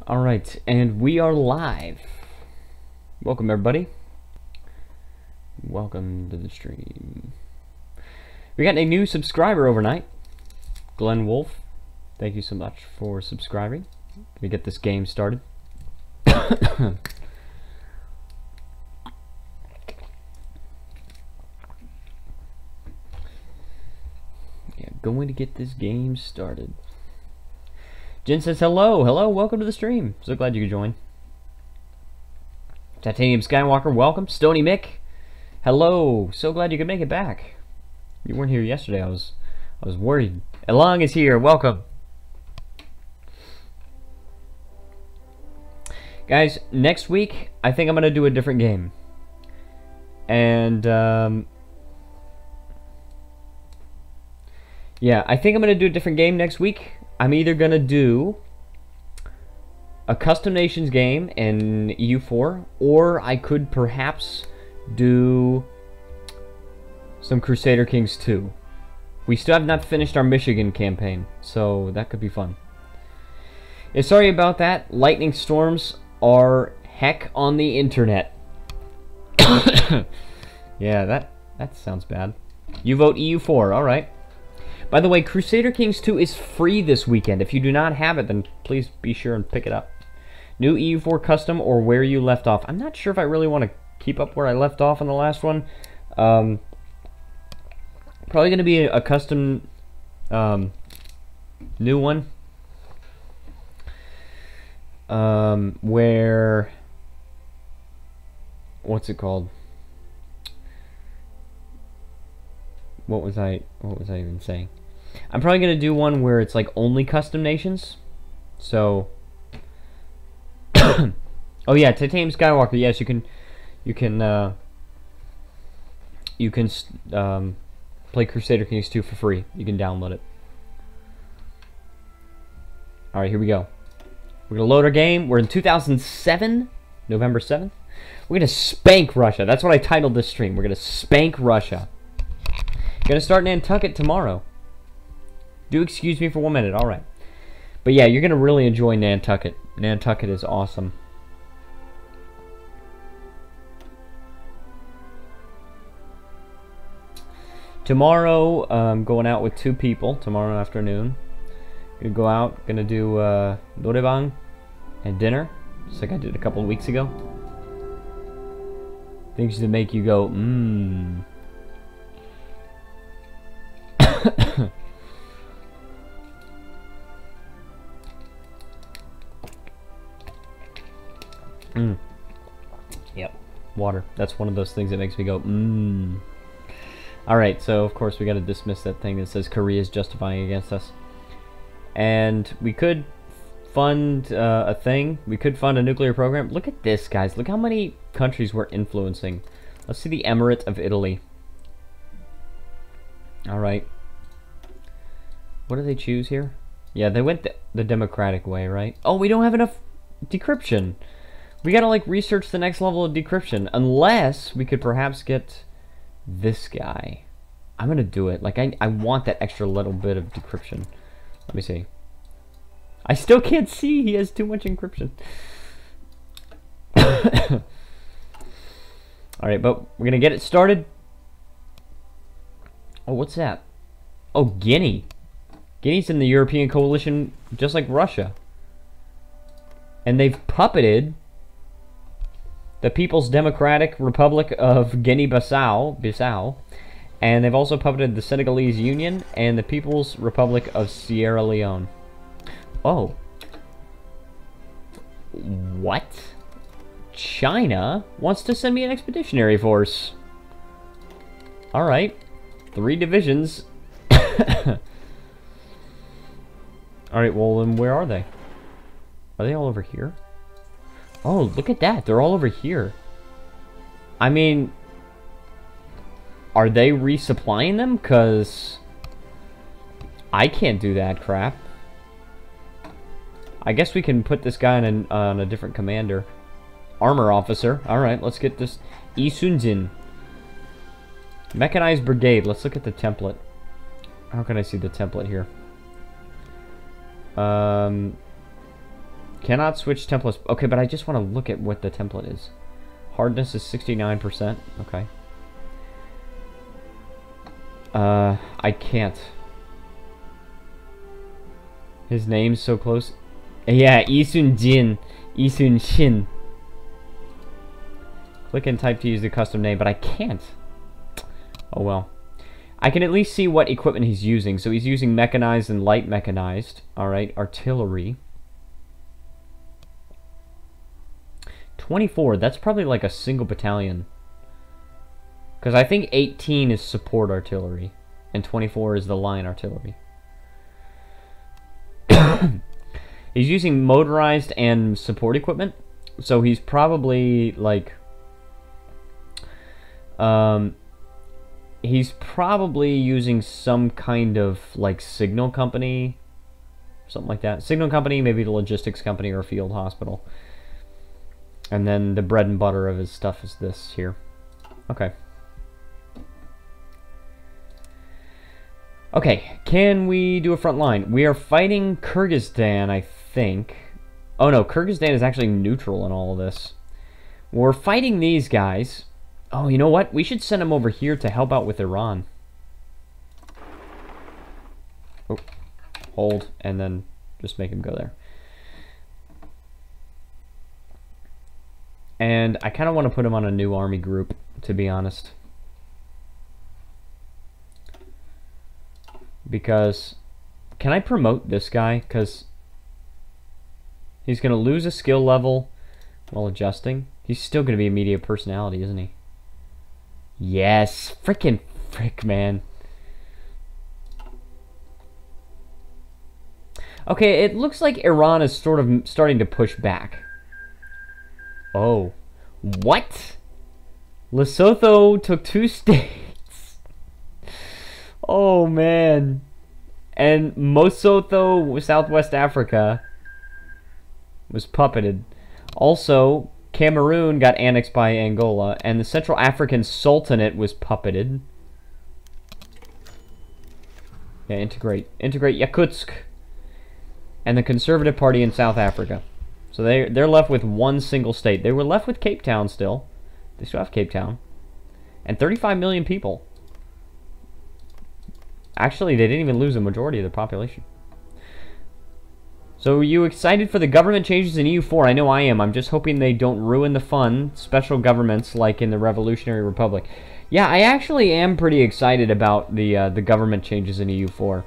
Alright, and we are live. Welcome everybody. Welcome to the stream. We got a new subscriber overnight. Glenn Wolf. Thank you so much for subscribing. Let me get this game started. Yeah, going to get this game started. Jen says hello, welcome to the stream. So glad you could join. Titanium Skywalker, welcome. Stony Mick, hello. So glad you could make it back. You weren't here yesterday. I was worried. Elong is here. Welcome, guys. Next week, I think I'm gonna do a different game, and yeah, I think I'm gonna do a different game next week. I'm either gonna do a custom nations game in EU4, or I could perhaps do some Crusader Kings 2. We still have not finished our Michigan campaign, so that could be fun. Yeah, sorry about that. Lightning storms are heck on the internet. Yeah, that sounds bad. You vote EU4, alright. By the way, Crusader Kings 2 is free this weekend. If you do not have it, then please be sure and pick it up. New EU4 custom or where you left off. I'm not sure if I really want to keep up where I left off in the last one. Probably going to be a custom new one. Where... What's it called? What was I even saying? I'm probably gonna do one where it's like only custom nations. So, oh yeah, Titanium Skywalker. Yes, you can play Crusader Kings 2 for free. You can download it. All right, here we go. We're gonna load our game. We're in 2007, November 7th. We're gonna spank Russia. That's what I titled this stream. We're gonna spank Russia. Gonna start Nantucket tomorrow. Do excuse me for 1 minute, alright. But yeah, you're gonna really enjoy Nantucket. Nantucket is awesome. Tomorrow, I'm going out with 2 people tomorrow afternoon. Gonna go out, gonna do norebang and dinner, just like I did a couple of weeks ago. Things that make you go, mmm. Yep, water. That's one of those things that makes me go, mmm. Alright, so of course we gotta dismiss that thing that says Korea is justifying against us. And we could fund a thing. We could fund a nuclear program. Look at this, guys. Look how many countries we're influencing. Let's see the Emirate of Italy. Alright. What do they choose here? Yeah, they went the democratic way, right? Oh, we don't have enough decryption. We gotta, like, research the next level of decryption. Unless we could perhaps get this guy. I'm gonna do it. Like, I want that extra little bit of decryption. Let me see. I still can't see. He has too much encryption. Alright, but we're gonna get it started. Oh, what's that? Oh, Guinea. Guinea's in the European coalition just like Russia. And they've puppeted the People's Democratic Republic of Guinea-Bissau, and they've also puppeted the Senegalese Union and the People's Republic of Sierra Leone. Oh. What? China wants to send me an expeditionary force. Alright. 3 divisions. Alright, well then where are they? Are they all over here? Oh, look at that. They're all over here. I mean, are they resupplying them? Because I can't do that crap. I guess we can put this guy on a different commander. Armor officer. Alright, let's get this. Isunjin. Mechanized brigade. Let's look at the template. How can I see the template here? Cannot switch templates. Okay, but I just want to look at what the template is. Hardness is 69%. Okay. I can't. His name's so close. Yeah, Isun Jin. Isun Shin. Click and type to use the custom name, but I can't. Oh well. I can at least see what equipment he's using. So he's using mechanized and light mechanized. Alright, artillery. 24, that's probably like a single battalion. Because I think 18 is support artillery. And 24 is the line artillery. He's using motorized and support equipment. So he's probably like... he's probably using some kind of like signal company. Something like that. Signal company, maybe the logistics company or a field hospital. And then the bread and butter of his stuff is this here. Okay. Okay, can we do a front line? We are fighting Kyrgyzstan, I think. Oh no, Kyrgyzstan is actually neutral in all of this. We're fighting these guys. Oh, you know what? We should send them over here to help out with Iran. Oh, hold, and then just make him go there. And I kind of want to put him on a new army group, to be honest. Because, can I promote this guy? Because he's going to lose a skill level while adjusting. He's still going to be a media personality, isn't he? Yes, frick, man. Okay, it looks like Iran is sort of starting to push back. Oh. What? Lesotho took 2 states. Oh, man. And Mosotho, Southwest Africa, was puppeted. Also, Cameroon got annexed by Angola, and the Central African Sultanate was puppeted. Yeah, integrate Yakutsk. And the Conservative Party in South Africa. So they're left with one single state. They were left with Cape Town still. They still have Cape Town. And 35 million people. Actually, they didn't even lose a majority of their population. So are you excited for the government changes in EU4? I know I am. I'm just hoping they don't ruin the fun. Special governments like in the Revolutionary Republic. Yeah, I actually am pretty excited about the government changes in EU4.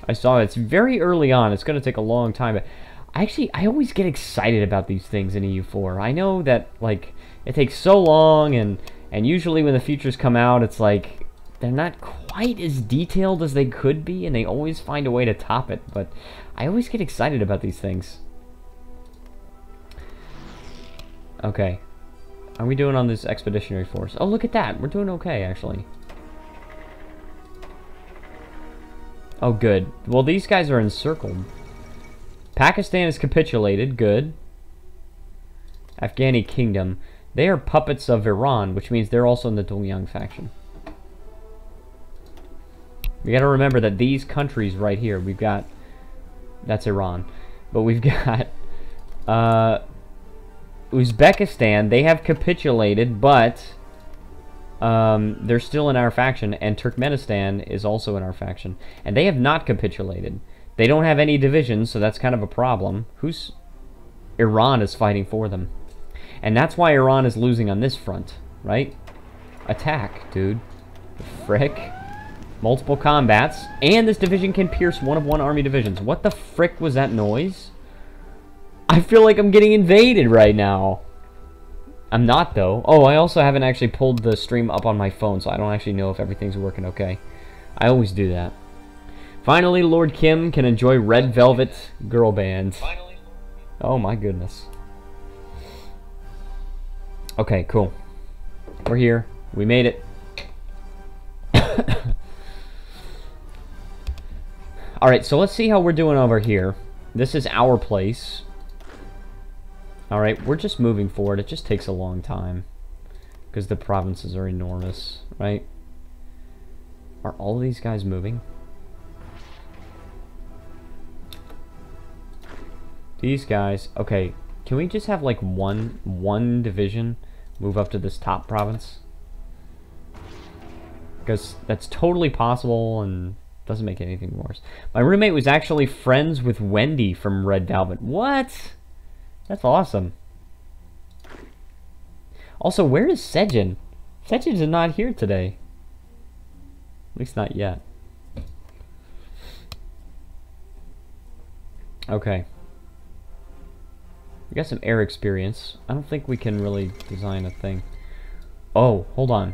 I saw it's very early on. It's going to take a long time. But I always get excited about these things in EU4. I know that like it takes so long, and usually when the features come out, it's like they're not quite as detailed as they could be, and they always find a way to top it. But I always get excited about these things. Okay. How are we doing on this expeditionary force? Oh, look at that. We're doing okay, actually. Oh, good. Well, these guys are encircled. Pakistan has capitulated. Good. Afghani Kingdom. They are puppets of Iran, which means they're also in the Dongyang faction. We gotta remember that these countries right here, we've got... That's Iran. But we've got... Uzbekistan, they have capitulated, but... they're still in our faction, and Turkmenistan is also in our faction. And they have not capitulated. They don't have any divisions, so that's kind of a problem. Iran is fighting for them. And that's why Iran is losing on this front, right? Attack, dude. Frick. Multiple combats. And this division can pierce one of one army divisions. What the frick was that noise? I feel like I'm getting invaded right now. I'm not, though. Oh, I also haven't actually pulled the stream up on my phone, so I don't actually know if everything's working okay. I always do that. Finally, Lord Kim can enjoy Red Velvet Girl Band. Oh, my goodness. Okay, cool. We're here. We made it. Alright, so let's see how we're doing over here. This is our place. Alright, we're just moving forward. It just takes a long time. Because the provinces are enormous, right? Are all of these guys moving? These guys. Okay, can we just have like one division move up to this top province? Because that's totally possible and doesn't make anything worse. My roommate was actually friends with Wendy from Red Velvet. What? That's awesome. Also, where is Sejin? Sejin is not here today. At least not yet. Okay. We got some air experience. I don't think we can really design a thing. Oh, hold on.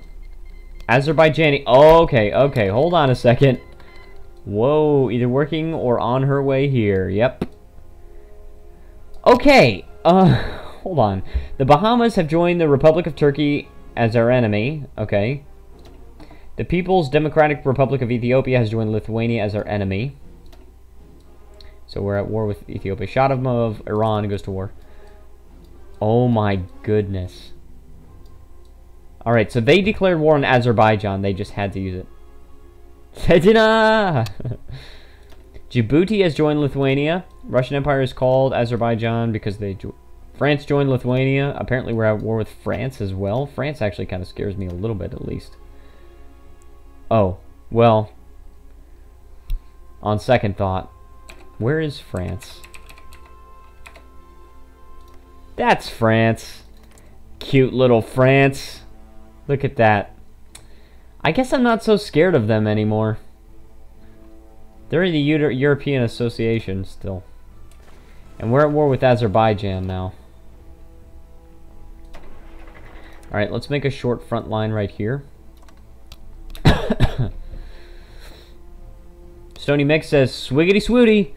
Azerbaijani. Oh, okay, okay. Hold on a second. Whoa, either working or on her way here. Yep. Okay. Hold on. The Bahamas have joined the Republic of Turkey as our enemy. Okay. The People's Democratic Republic of Ethiopia has joined Lithuania as our enemy. So we're at war with Ethiopia. Shah of Iran goes to war. Oh my goodness. Alright, so they declared war on Azerbaijan. They just had to use it. Sedina! Djibouti has joined Lithuania. Russian Empire is called Azerbaijan because they... France joined Lithuania. Apparently we're at war with France as well. France actually kind of scares me a little bit, at least. Oh, well... On second thought, where is France? That's France. Cute little France. Look at that. I guess I'm not so scared of them anymore. They're in the European Association still. And we're at war with Azerbaijan now. Alright, let's make a short front line right here. Stony Mix says, swiggity swooty.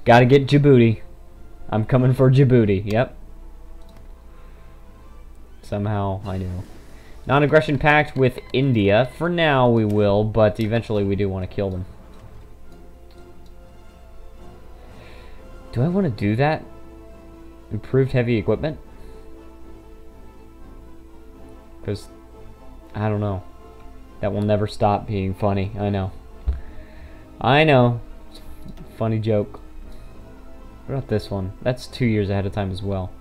Gotta get Djibouti. I'm coming for Djibouti. Yep. Somehow I knew. Non-aggression pact with India. For now we will, but eventually we do want to kill them. Do I want to do that? Improved heavy equipment? Because, I don't know. That will never stop being funny. I know. I know. It's a funny joke. What about this one? That's 2 years ahead of time as well.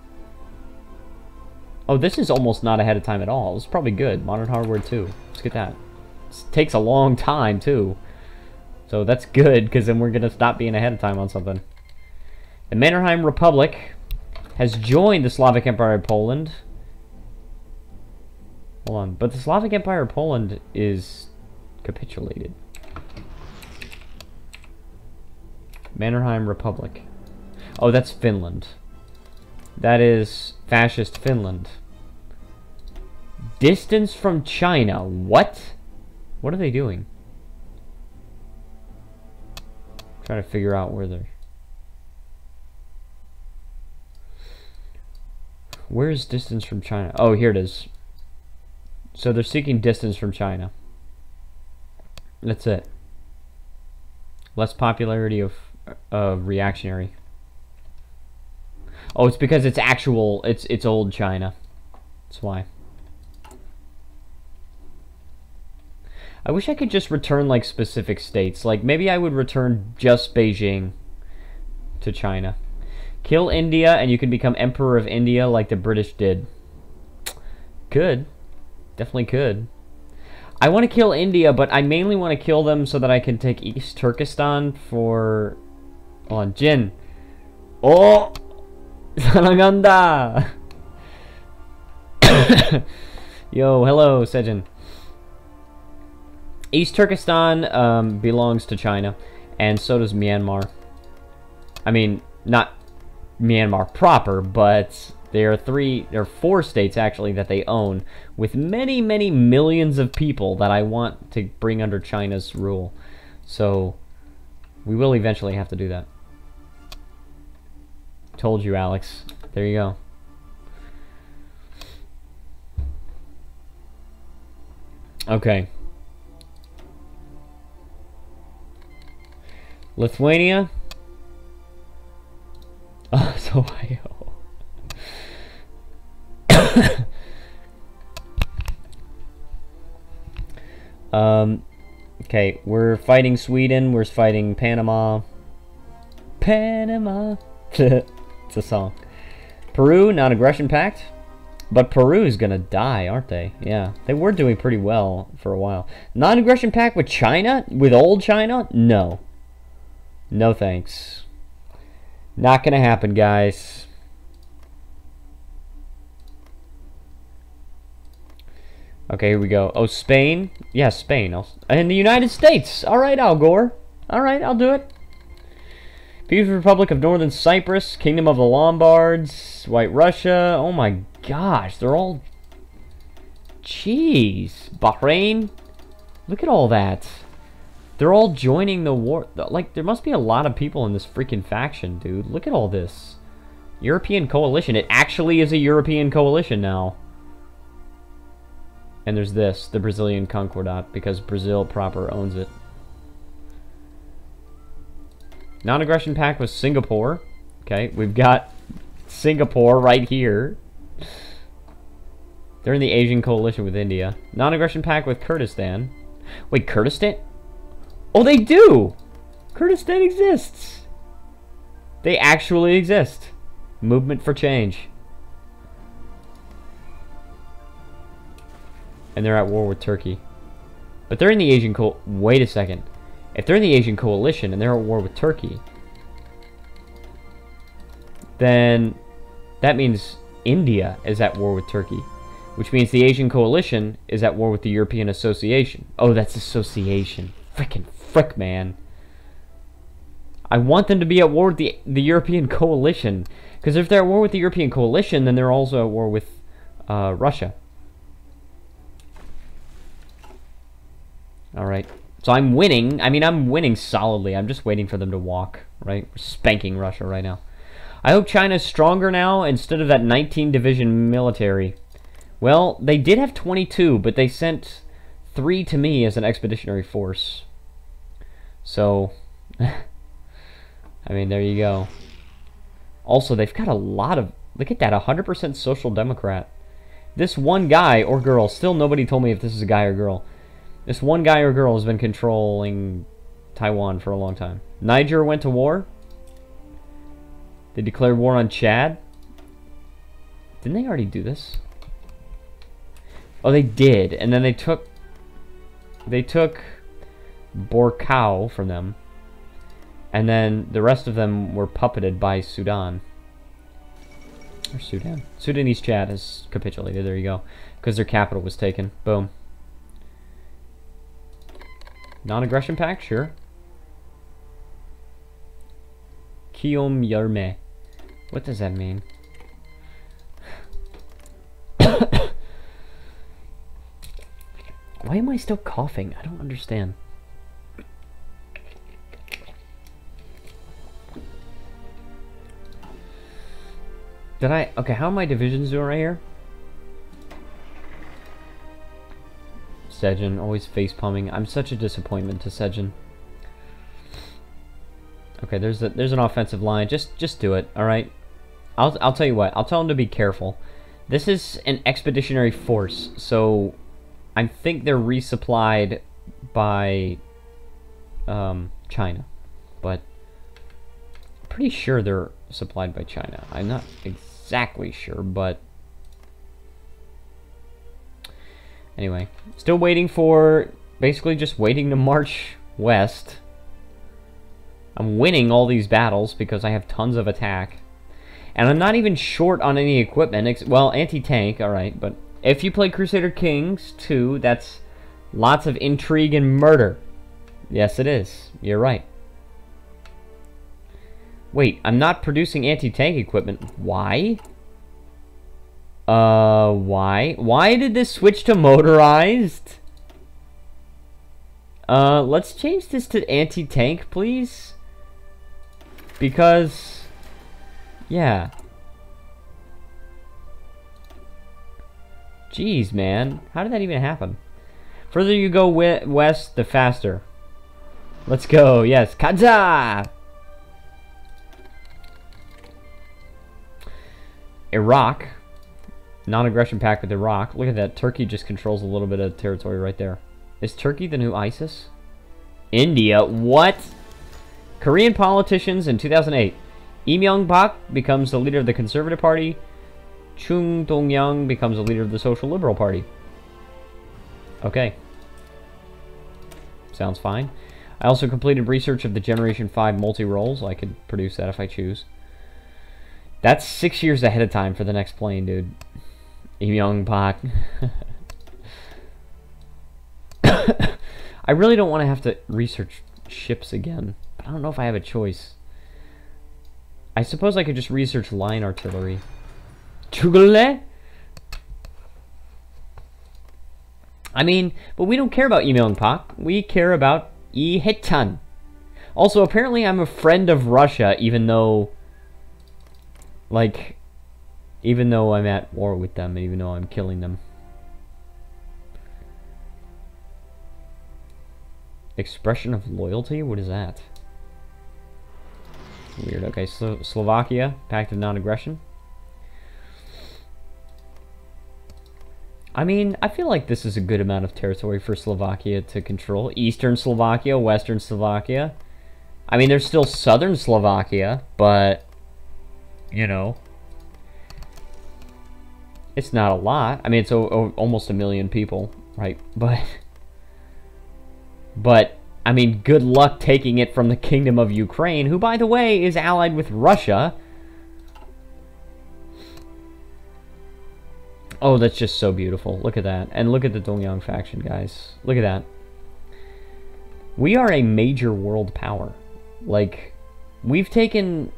Oh, this is almost not ahead of time at all. It's probably good. Modern Hardware 2. Let's get that. It takes a long time, too. So that's good, because then we're going to stop being ahead of time on something. The Mannerheim Republic has joined the Slavic Empire of Poland. Hold on. But the Slavic Empire of Poland is capitulated. Mannerheim Republic. Oh, that's Finland. That is fascist Finland. Distance from China. What? What are they doing? I'm trying to figure out where they're... Where's distance from China? Oh, here it is. So they're seeking distance from China. That's it. Less popularity of reactionary. Oh, it's because it's actual, it's old China. That's why. I wish I could just return, like, specific states. Like, maybe I would return just Beijing to China. Kill India, and you can become Emperor of India like the British did. Could. Definitely could. I want to kill India, but I mainly want to kill them so that I can take East Turkestan for... Hold on, Jin. Oh! Sanaganda! Yo, hello, Sejin. East Turkestan belongs to China, and so does Myanmar. I mean, not Myanmar proper, but there are 4 states actually that they own, with many, many millions of people that I want to bring under China's rule. So, we will eventually have to do that. Told you, Alex. There you go. Okay. Lithuania. Oh, it's Ohio. Okay, we're fighting Sweden. We're fighting Panama. Panama. It's a song. Peru, non-aggression pact. But Peru is gonna die, aren't they? Yeah. They were doing pretty well for a while. Non-aggression pact with China? With old China? No. No thanks. Not gonna happen, guys. Okay, here we go. Oh, Spain? Yeah, Spain. And the United States. Alright, Al Gore. Alright, I'll do it. People's Republic of Northern Cyprus. Kingdom of the Lombards. White Russia. Oh my gosh, they're all... Jeez. Bahrain. Look at all that. They're all joining the war. Like, there must be a lot of people in this freaking faction, dude. Look at all this. European coalition. It actually is a European coalition now. And there's this, the Brazilian Concordat, because Brazil proper owns it. Non-aggression pact with Singapore. Okay, we've got Singapore right here. They're in the Asian coalition with India. Non-aggression pact with Kurdistan. Wait, Kurdistan? Oh, they do! Kurdistan exists! They actually exist. Movement for change. And they're at war with Turkey. But they're in the Asian wait a second. If they're in the Asian coalition and they're at war with Turkey, then that means India is at war with Turkey. Which means the Asian coalition is at war with the European Association. Oh, that's association. Frick, man. I want them to be at war with the European coalition. Because if they're at war with the European coalition, then they're also at war with Russia. Alright. So I'm winning. I mean, I'm winning solidly. I'm just waiting for them to walk, right? We're spanking Russia right now. I hope China's stronger now instead of that 19 division military. Well, they did have 22, but they sent 3 to me as an expeditionary force. So, I mean, there you go. Also, they've got a lot of... Look at that, 100% social democrat. This one guy or girl, still nobody told me if this is a guy or girl. This one guy or girl has been controlling Taiwan for a long time. Niger went to war. They declared war on Chad. Didn't they already do this? Oh, they did. And then they took Borkao from them. And then the rest of them were puppeted by Sudan. Or Sudan. Sudanese Chad has capitulated. There you go. Because their capital was taken. Boom. Non-aggression pact? Sure. Kiom Yarme. What does that mean? Why am I still coughing? I don't understand. Did I... Okay, how are my divisions doing right here? Sejin, always face-palming. I'm such a disappointment to Sejin. Okay, there's an offensive line. Just do it, alright? I'll tell you what. I'll tell them to be careful. This is an expeditionary force, so I think they're resupplied by China. But I'm pretty sure they're supplied by China. I'm not exactly sure, but anyway, still waiting for, basically just waiting to march west. I'm winning all these battles because I have tons of attack. And I'm not even short on any equipment. Well, anti-tank, alright, but if you play Crusader Kings 2, that's lots of intrigue and murder. Yes, it is. You're right. Wait, I'm not producing anti-tank equipment. Why? Why? Why did this switch to motorized? Let's change this to anti-tank, please. Because, yeah. Jeez, man. How did that even happen? Further you go west, the faster. Let's go. Yes. Kaza! Iraq. Non-aggression pact with Iraq. Look at that. Turkey just controls a little bit of territory right there. Is Turkey the new ISIS? India? What? Korean politicians in 2008. Lee Myung-bak becomes the leader of the Conservative Party. Chung Dong-young becomes the leader of the Social Liberal Party. Okay. Sounds fine. I also completed research of the Generation 5 multi-roles. I could produce that if I choose. That's 6 years ahead of time for the next plane, dude. Lee Myung-bak. I really don't want to have to research ships again, but I don't know if I have a choice. I suppose I could just research line artillery. Chugule? I mean, but we don't care about Lee Myung-bak. We care about Lee Hae-chan. Also, apparently I'm a friend of Russia, even though, like, even though I'm at war with them, and even though I'm killing them. Expression of loyalty? What is that? Weird. Okay, Slovakia, Pact of Non-Aggression. I mean, I feel like this is a good amount of territory for Slovakia to control. Eastern Slovakia, Western Slovakia. I mean, there's still Southern Slovakia, but, you know, it's not a lot. I mean, it's almost 1 million people, right? But, I mean, good luck taking it from the Kingdom of Ukraine, who, by the way, is allied with Russia. Oh, that's just so beautiful. Look at that. And look at the Dongyang faction, guys. Look at that. We are a major world power. Like, we've taken...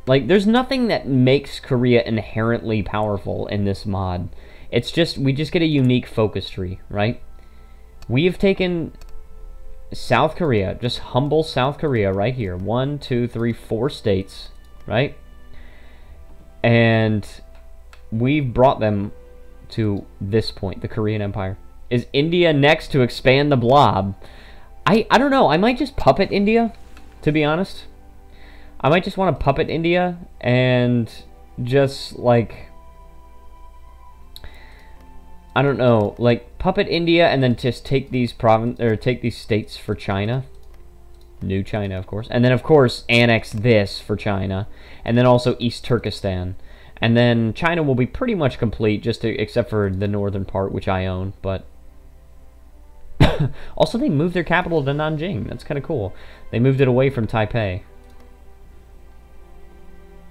Like, there's nothing that makes Korea inherently powerful in this mod. It's just, we just get a unique focus tree, right? We have taken South Korea, just humble South Korea right here. 1, 2, 3, 4 states, right? And we've brought them to this point, the Korean Empire. Is India next to expand the blob? I don't know. I might just puppet India, to be honest. I might just want to puppet India and just, like, I don't know, like, puppet India and then just take these take these states for China. New China, of course. And then, of course, annex this for China. And then also East Turkestan. And then China will be pretty much complete, except for the northern part, which I own, but... Also, they moved their capital to Nanjing. That's kind of cool. They moved it away from Taipei.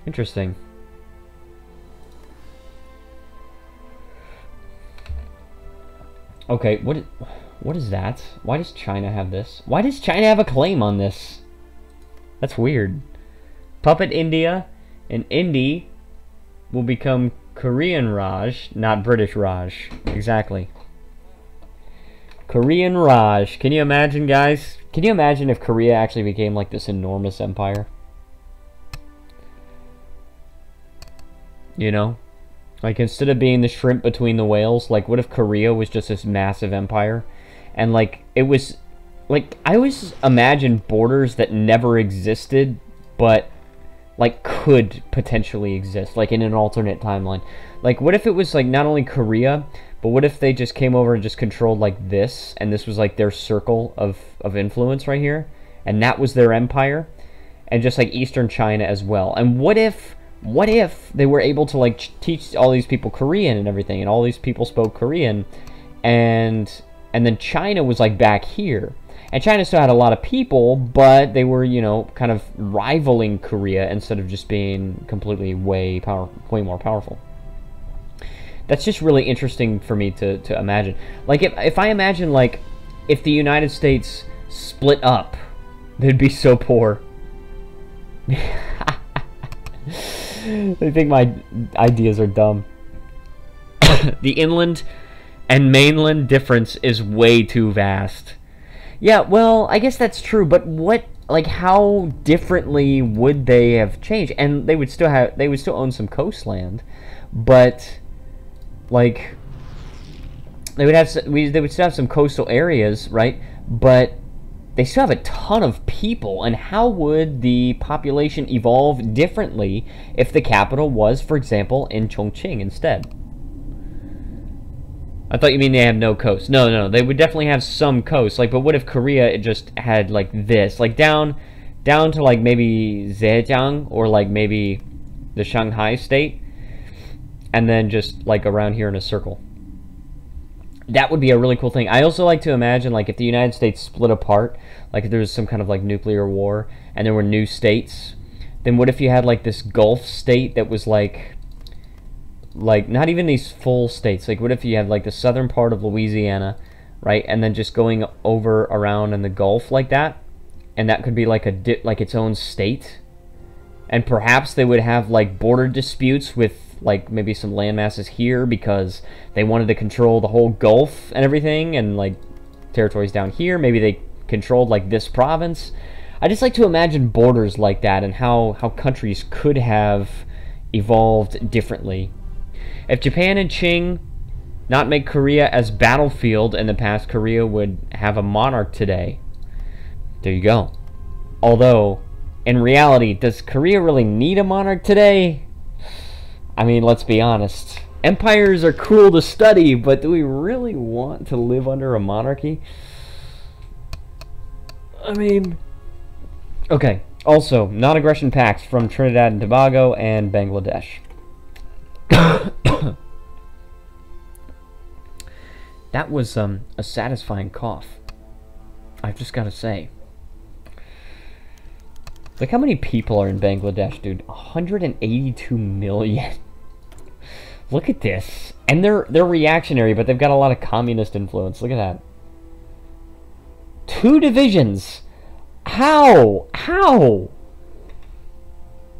Interesting. Okay, what is that? Why does China have this? Why does China have a claim on this? That's weird. Puppet India, and Indy will become Korean Raj, not British Raj. Exactly. Korean Raj. Can you imagine, guys? Can you imagine if Korea actually became like this enormous empire? You know? Like, instead of being the shrimp between the whales, like, what if Korea was just this massive empire? And, like, it was... Like, I always imagine borders that never existed, but, like, could potentially exist, like, in an alternate timeline. Like, what if it was, like, not only Korea, but what if they just came over and just controlled, like, this, and this was, like, their circle of influence right here, and that was their empire, and just, like, Eastern China as well. And what if they were able to, like, teach all these people Korean and everything, and all these people spoke Korean, and then China was, like, back here. And China still had a lot of people, but they were, you know, kind of rivaling Korea instead of just being completely way more powerful. That's just really interesting for me to imagine. Like, if I imagine, like, if the United States split up, they'd be so poor. They think my ideas are dumb. The inland and mainland difference is way too vast. Yeah, well, I guess that's true, but what, like, how differently would they have changed? And they would still own some coastland, but, like, they would still have some coastal areas, right? But they still have a ton of people, and how would the population evolve differently if the capital was, for example, in Chongqing instead? I thought you mean they have no coast. No, they would definitely have some coast. Like, but what if Korea just had, like, this? Like, down down to like maybe Zhejiang or like maybe the Shanghai state, and then just like around here in a circle. That would be a really cool thing. I also like to imagine like if the United States split apart, like if there was some kind of like nuclear war and there were new states, then what if you had like this Gulf state that was like not even these full states, like what if you had like the southern part of Louisiana, right, and then just going over around in the Gulf like that, and that could be like like its own state, and perhaps they would have like border disputes with like maybe some land masses here because they wanted to control the whole Gulf and everything, and like territories down here, maybe they controlled like this province. I just like to imagine borders like that and how countries could have evolved differently. If Japan and Qing not make Korea as battlefield in the past, Korea would have a monarch today. There you go. Although, in reality, does Korea really need a monarch today? I mean, let's be honest. Empires are cool to study, but do we really want to live under a monarchy? I mean... Okay, also, non-aggression pacts from Trinidad and Tobago and Bangladesh. That was a satisfying cough, I've just got to say. Look how many people are in Bangladesh, dude. 182 million. Look at this. And they're reactionary, but they've got a lot of communist influence. Look at that. 2 divisions. How? How?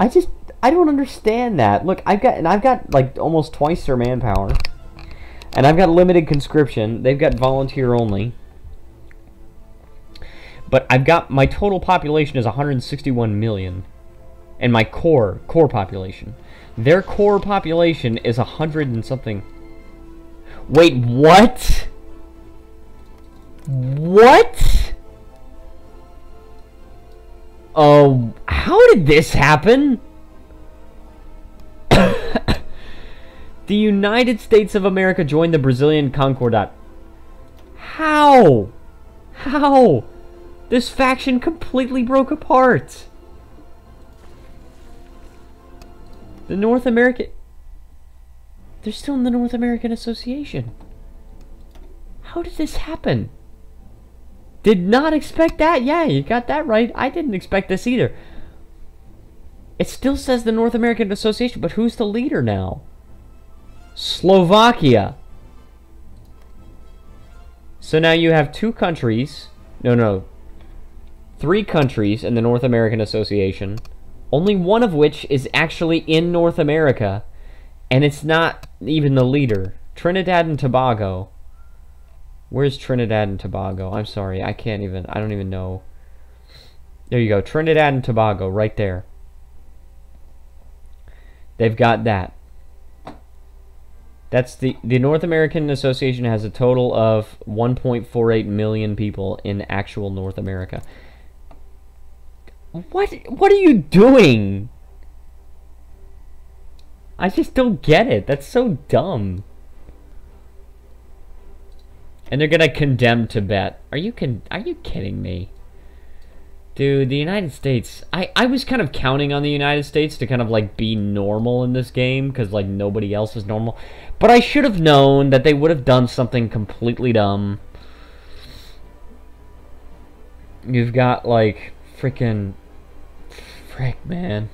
I don't understand that. Look, I've got like almost twice their manpower. And I've got limited conscription. They've got volunteer only. But I've got, my total population is 161 million. And my core population. Their core population is 100 and something. Wait, what? What? Oh, how did this happen? The United States of America joined the Brazilian Concordat. How? How? This faction completely broke apart. The North American... They're still in the North American Association. How did this happen? Did not expect that. Yeah, you got that right. I didn't expect this either. It still says the North American Association, but who's the leader now? Slovakia. So now you have 2 countries. No. 3 countries in the North American Association. Only one of which is actually in North America. And it's not even the leader. Trinidad and Tobago. Where's Trinidad and Tobago? I'm sorry, I don't even know. There you go, Trinidad and Tobago, right there. They've got that. That's the North American Association has a total of 1.48 million people in actual North America. What are you doing? I just don't get it. That's so dumb. And they're gonna condemn Tibet. Are you kidding me? Dude, the United States... I was kind of counting on the United States to kind of, like, be normal in this game, because, like, nobody else is normal. But I should have known that they would have done something completely dumb. You've got, like, freaking... Frick, man.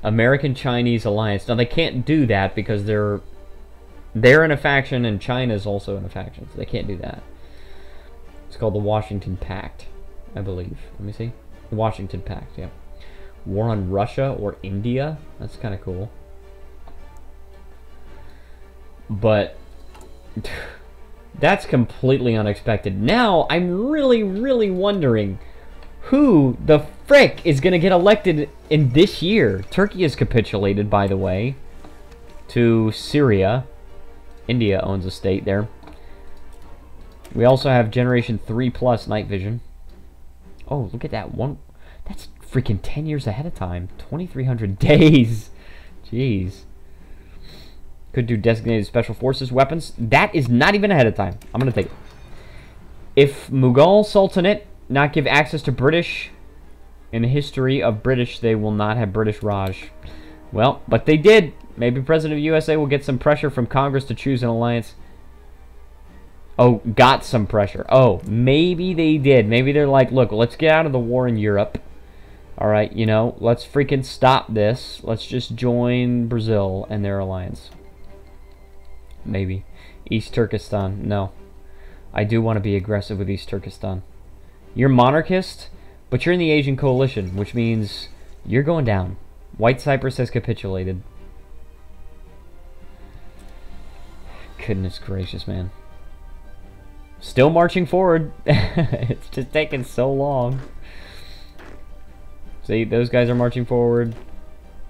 American-Chinese alliance. Now, they can't do that because they're in a faction and China's also in a faction, so they can't do that. It's called the Washington Pact, I believe. Let me see. The Washington Pact, yeah. War on Russia or India? That's kind of cool. But that's completely unexpected. Now, I'm really, really wondering who the frick is going to get elected in this year. Turkey has capitulated, by the way, to Syria. India owns a state there. We also have Generation 3 Plus night vision. Oh, look at that one. That's freaking 10 years ahead of time. 2,300 days. Jeez. Could do designated special forces weapons. That is not even ahead of time. I'm going to take it. If Mughal Sultanate not give access to British In the history of British, they will not have British Raj. Well, but they did. Maybe President of USA will get some pressure from Congress to choose an alliance. Oh, got some pressure. Oh, maybe they did. Maybe they're like, look, let's get out of the war in Europe. All right, you know, let's freaking stop this. Let's just join Brazil and their alliance. Maybe. East Turkestan. No. I do want to be aggressive with East Turkestan. You're monarchist, but you're in the Asian coalition, which means you're going down. White Cyprus has capitulated. Goodness gracious, man. Still marching forward. It's just taking so long. See, those guys are marching forward.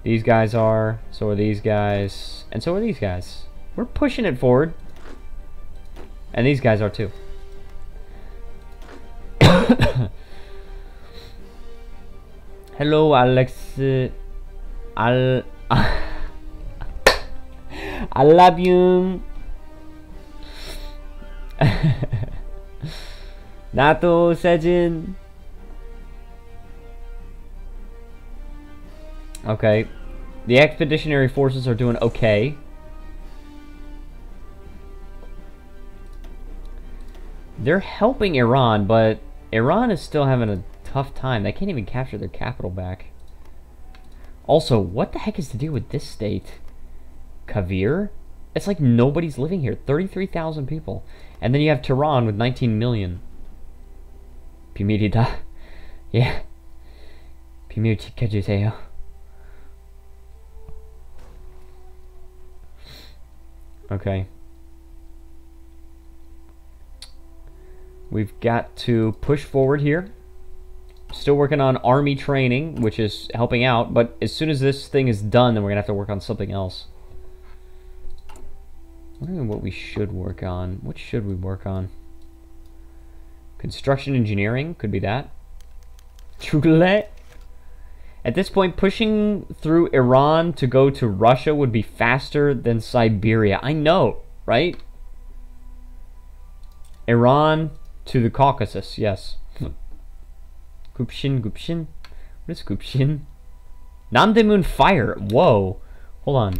These guys are. So are these guys. And so are these guys. We're pushing it forward. And these guys are too. Hello, Alex. I love you. Nato Sejin. Okay. The expeditionary forces are doing okay. They're helping Iran, but Iran is still having a tough time. They can't even capture their capital back. Also, what the heck is the deal with this state? Kavir? It's like nobody's living here. 33,000 people. And then you have Tehran with 19 million. Pimirida. Yeah. Pimirida. Okay. We've got to push forward here. Still working on army training, which is helping out, but as soon as this thing is done, then we're going to have to work on something else. I'm wondering what we should work on. What should we work on? Construction engineering, could be that. Chocolate. At this point, pushing through Iran to go to Russia would be faster than Siberia. I know, right? Iran to the Caucasus, yes. Gupshin. What is Gupshin? Namdaemun fire. Whoa. Hold on.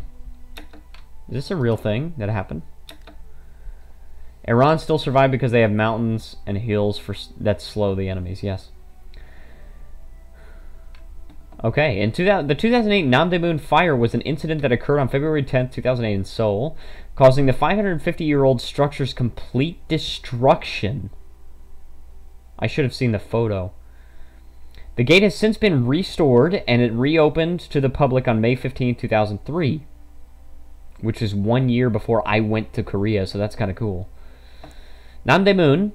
Is this a real thing that happened? Iran still survived because they have mountains and hills that slow the enemies. Yes. Okay. In the 2008 Namdaemun fire was an incident that occurred on February 10th, 2008 in Seoul, causing the 550-year-old structure's complete destruction. I should have seen the photo. The gate has since been restored, and it reopened to the public on May 15, 2003, which is 1 year before I went to Korea, so that's kind of cool. Namdaemun,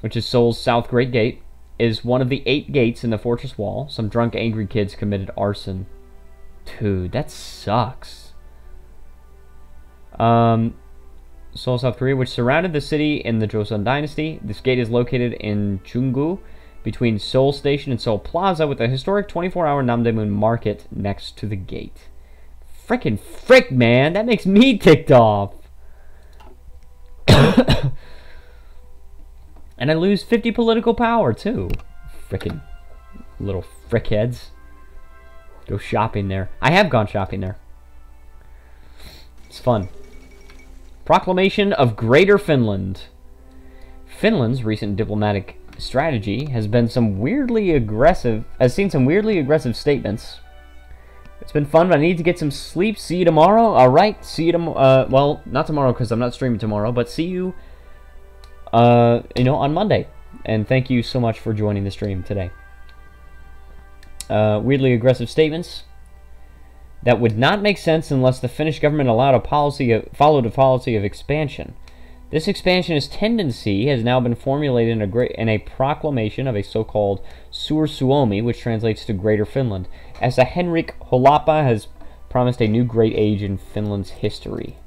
which is Seoul's South Great Gate, is one of the 8 gates in the fortress wall. Some drunk, angry kids committed arson. Dude, that sucks. Seoul, South Korea, which surrounded the city in the Joseon Dynasty. This gate is located in Chunggu, between Seoul Station and Seoul Plaza, with a historic 24-hour Namdaemun market next to the gate. Frickin' frick, man! That makes me ticked off! And I lose 50 political power, too. Frickin' little frickheads. Go shopping there. I have gone shopping there. It's fun. Proclamation of Greater Finland. Finland's recent diplomatic strategy has seen some weirdly aggressive statements. It's been fun, but I need to get some sleep. See you tomorrow. Alright, see you tomorrow. Well, not tomorrow because I'm not streaming tomorrow, but see you, on Monday. And thank you so much for joining the stream today. Weirdly aggressive statements that would not make sense unless the Finnish government followed a policy of expansion. This expansionist tendency has now been formulated in a proclamation of a so-called Suur Suomi, which translates to Greater Finland, as the Henrik Holappa has promised a new great age in Finland's history.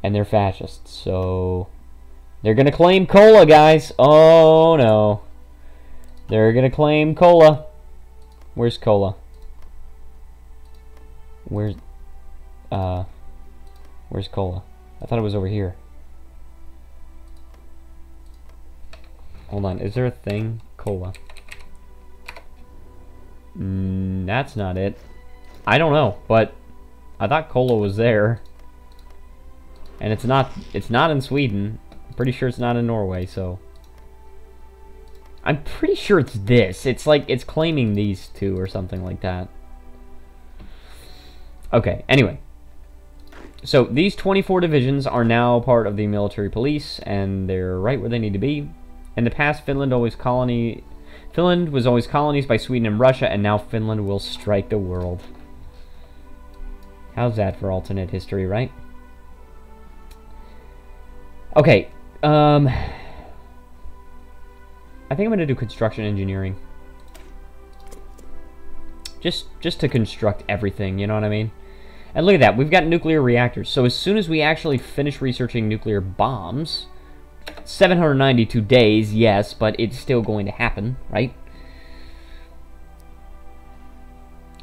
And they're fascists, so they're gonna claim Kola, guys. Oh no, they're gonna claim Kola. Where's Kola? Where's Kola? I thought it was over here. Hold on, is there a thing? Cola. That's not it. I don't know, but I thought Kola was there. And it's not in Sweden. I'm pretty sure it's not in Norway, so I'm pretty sure it's this. It's like it's claiming these two or something like that. Okay, anyway. So these 24 divisions are now part of the military police, and they're right where they need to be. In the past, Finland was always colonized by Sweden and Russia, and now Finland will strike the world. How's that for alternate history, right? Okay, I think I'm gonna do construction engineering. Just to construct everything, you know what I mean? And look at that, we've got nuclear reactors. So as soon as we actually finish researching nuclear bombs, 792 days, yes, but it's still going to happen, right?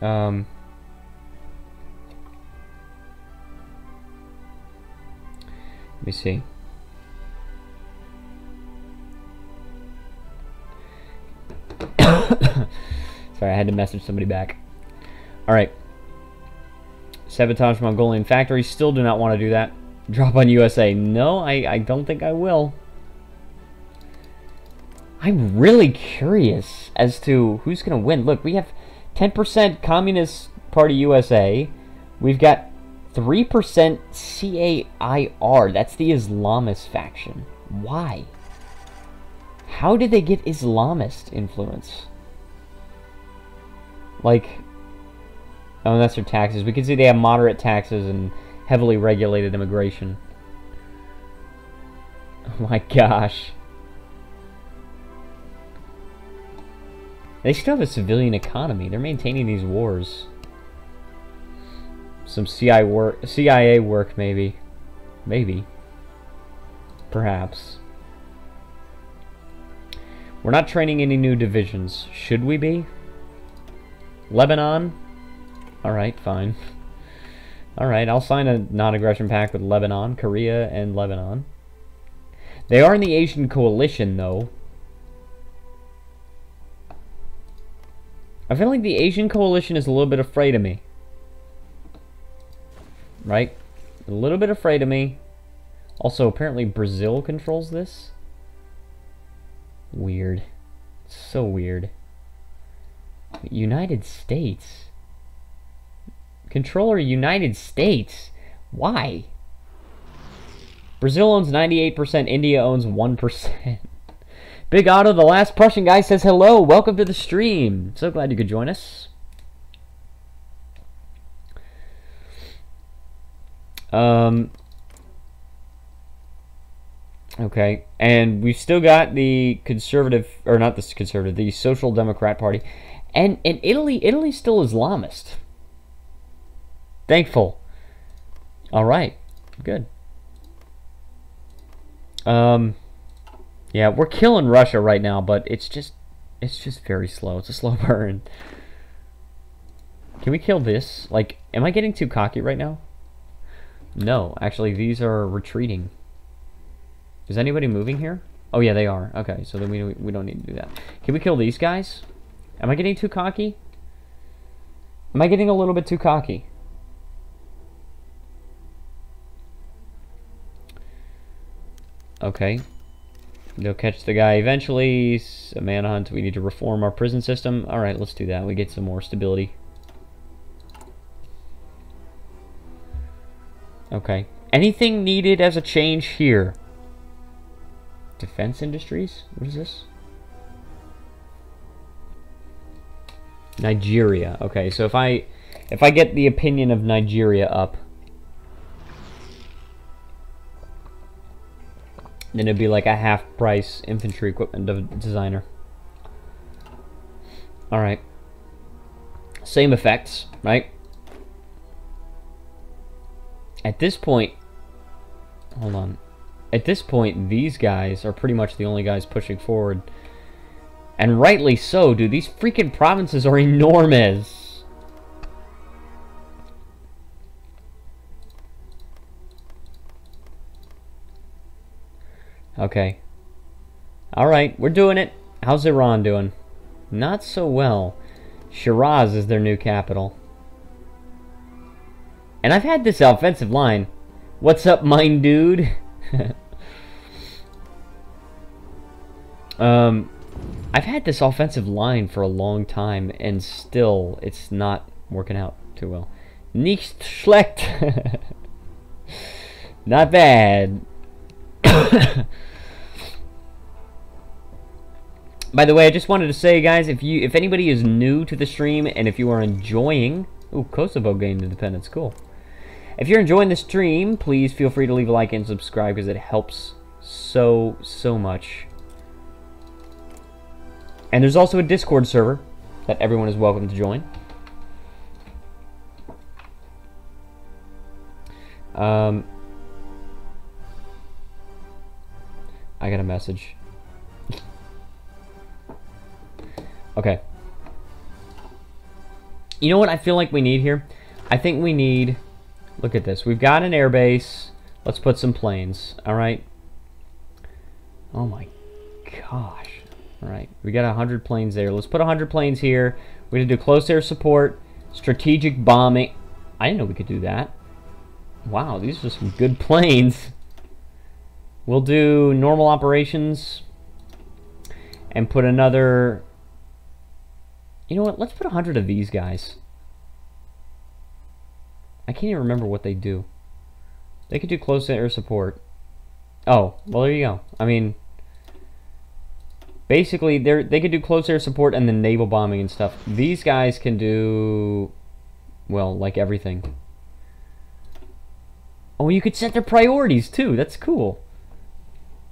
Let me see. Sorry, I had to message somebody back. Alright. Sabotage Mongolian factories. Still do not want to do that. Drop on USA. No, I don't think I will. I'm really curious as to who's going to win. Look, we have 10% Communist Party USA. We've got 3% CAIR. That's the Islamist faction. Why? How did they get Islamist influence? Like, oh, that's their taxes. We can see they have moderate taxes and heavily regulated immigration. Oh my gosh. They still have a civilian economy. They're maintaining these wars. Some CIA work, maybe. Maybe. Perhaps. We're not training any new divisions. Should we be? Lebanon? Alright, fine. Alright, I'll sign a non-aggression pact with Lebanon, Korea, and Lebanon. They are in the Asian coalition, though. I feel like the Asian coalition is a little bit afraid of me. Right? A little bit afraid of me. Also, apparently Brazil controls this. Weird. So weird. United States. Controller United States. Why? Brazil owns 98%. India owns 1%. Big Otto, the last Prussian guy, says hello. Welcome to the stream. So glad you could join us. Okay, and we've still got the conservative, or not the conservative, the Social Democrat Party. And in Italy's still Islamist. Thankful. Alright, good. Yeah, we're killing Russia right now, but it's just very slow. It's a slow burn. Can we kill this? Like, am I getting too cocky right now? No, actually, these are retreating. Is anybody moving here? Oh, yeah, they are. Okay, so then we don't need to do that. Can we kill these guys? Am I getting too cocky? Am I getting a little bit too cocky? Okay. They'll catch the guy eventually. A manhunt. We need to reform our prison system. Alright, let's do that. We get some more stability. Okay. Anything needed as a change here? Defense industries? What is this? Nigeria. Okay, so if I get the opinion of Nigeria up, then it'd be like a half-price infantry equipment designer. Alright. Same effects, right? At this point... Hold on. At this point, these guys are pretty much the only guys pushing forward. And rightly so, dude. These freaking provinces are enormous. Okay. Alright, we're doing it. How's Iran doing? Not so well. Shiraz is their new capital. And I've had this offensive line. What's up, mine dude? I've had this offensive line for a long time, and still, it's not working out too well. Nicht schlecht. Not bad. By the way, I just wanted to say, guys, if anybody is new to the stream, and if you are enjoying... Ooh, Kosovo gained independence. Cool. If you're enjoying the stream, please feel free to leave a like and subscribe, because it helps so much. And there's also a Discord server that everyone is welcome to join. I got a message. Okay. You know what I feel like we need here? I think we need... Look at this. We've got an airbase. Let's put some planes. Alright. Oh my gosh. Alright. We got 100 planes there. Let's put 100 planes here. We're going to do close air support. Strategic bombing. I didn't know we could do that. Wow, these are some good planes. We'll do normal operations. And put another... You know what? Let's put 100 of these guys. I can't even remember what they do. They could do close air support. Oh, well, there you go. I mean, basically, they could do close air support and then naval bombing and stuff. These guys can do, well, like everything. Oh, you could set their priorities, too. That's cool.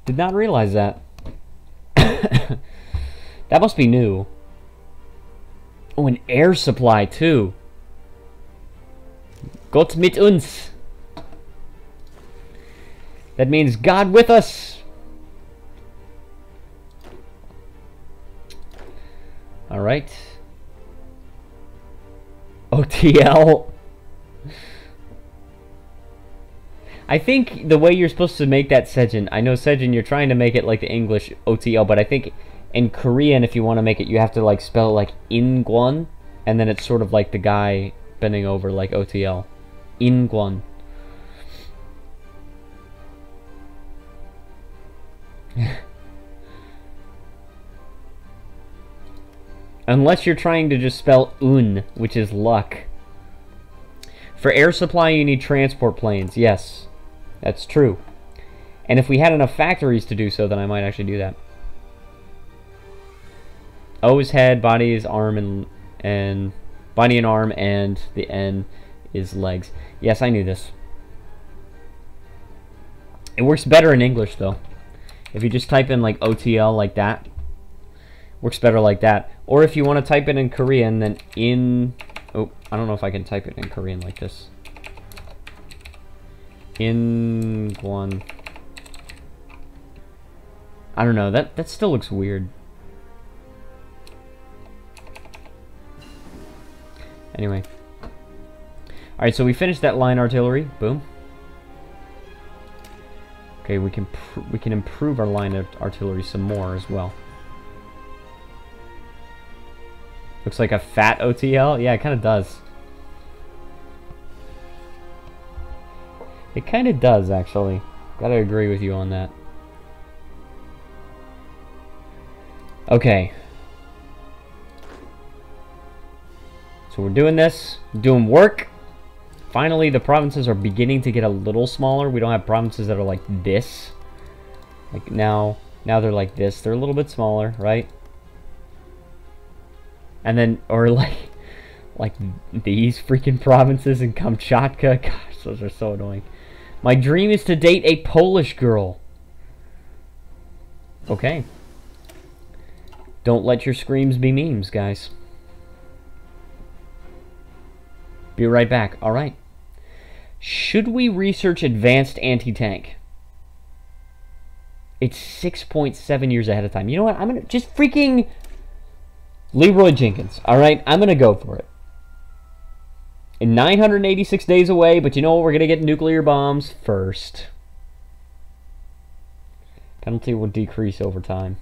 Did not realize that. That must be new. Oh, an air supply, too. Gott mit uns. That means God with us. Alright. OTL. I think the way you're supposed to make that Sejin, I know Sejin, you're trying to make it like the English OTL, but I think in Korean, if you want to make it, you have to like spell it like Ingwon, and then it's sort of like the guy bending over like OTL. Ingwon. Unless you're trying to just spell un, which is luck. For air supply, you need transport planes. Yes, that's true. And if we had enough factories to do so, then I might actually do that. O is head, body is arm, and body and arm, and the N is legs. Yes, I knew this. It works better in English, though. If you just type in like OTL like that, works better like that. Or if you want to type it in Korean, then in... Oh, I don't know if I can type it in Korean like this. Ingwon. I don't know. That still looks weird. Anyway. Alright, so we finished that line artillery. Boom. Okay, we can improve our line of artillery some more as well. Looks like a fat OTL. Yeah, it kind of does. It kind of does, actually. Gotta agree with you on that. Okay. So we're doing this. Doing work. Finally, the provinces are beginning to get a little smaller. We don't have provinces that are like this. Like now they're like this. They're a little bit smaller, right? And then, or like these freaking provinces in Kamchatka. Gosh, those are so annoying. My dream is to date a Polish girl. Okay. Don't let your screams be memes, guys. Be right back. Alright. Should we research advanced anti-tank? It's 6.7 years ahead of time. You know what? I'm gonna just freaking... Leroy Jenkins. Alright, I'm gonna go for it. In 986 days away, but you know what? We're gonna get nuclear bombs first. Penalty will decrease over time.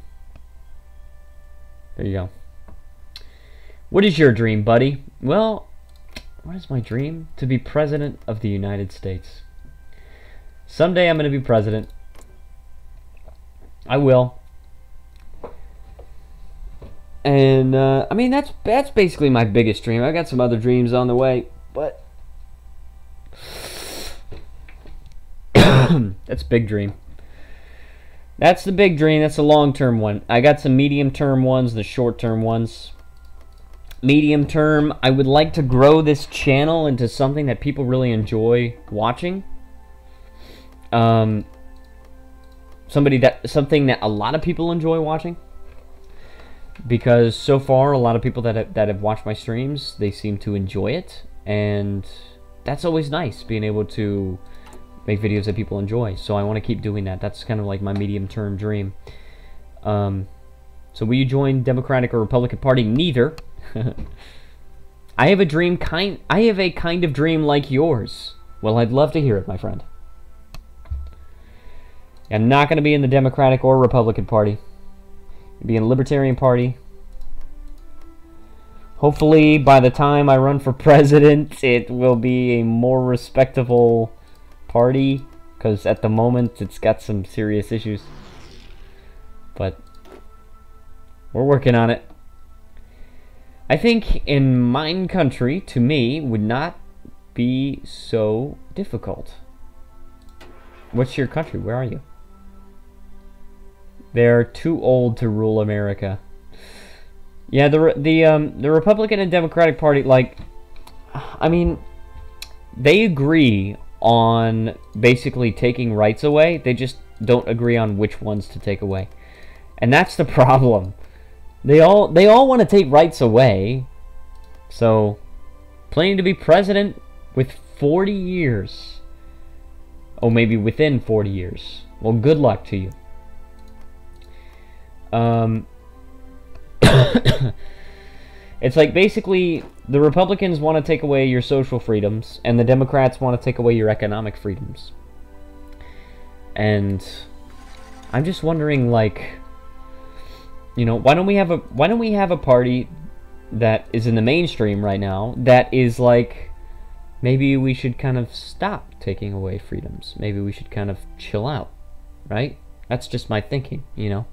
There you go. What is your dream, buddy? Well, what is my dream? To be president of the United States. Someday I'm going to be president. I will. And, I mean, that's basically my biggest dream. I got some other dreams on the way, but that's a big dream. That's the big dream. That's the long-term one. I got some medium-term ones, the short-term ones. Medium term, I would like to grow this channel into something that people really enjoy watching. Something that a lot of people enjoy watching. Because so far, a lot of people that have watched my streams, they seem to enjoy it, and that's always nice, being able to make videos that people enjoy. So I want to keep doing that. That's kind of like my medium-term dream. So will you join Democratic or Republican Party? Neither. I have a kind of dream like yours. Well, I'd love to hear it, my friend. I'm not going to be in the Democratic or Republican Party. I'll be in the Libertarian Party. Hopefully, by the time I run for president, it will be a more respectable party, because at the moment, it's got some serious issues. But we're working on it. I think in mine country, to me, would not be so difficult. What's your country? Where are you? They're too old to rule America. Yeah, the Republican and Democratic Party, like, I mean, they agree on basically taking rights away. They just don't agree on which ones to take away. And that's the problem. They all want to take rights away. So, planning to be president with 40 years. Oh, maybe within 40 years. Well, good luck to you. It's like basically the Republicans want to take away your social freedoms, and the Democrats want to take away your economic freedoms. And I'm just wondering, like, you know, why don't we have a party that is in the mainstream right now that is like, maybe we should kind of stop taking away freedoms. Maybe we should kind of chill out, right? That's just my thinking, you know.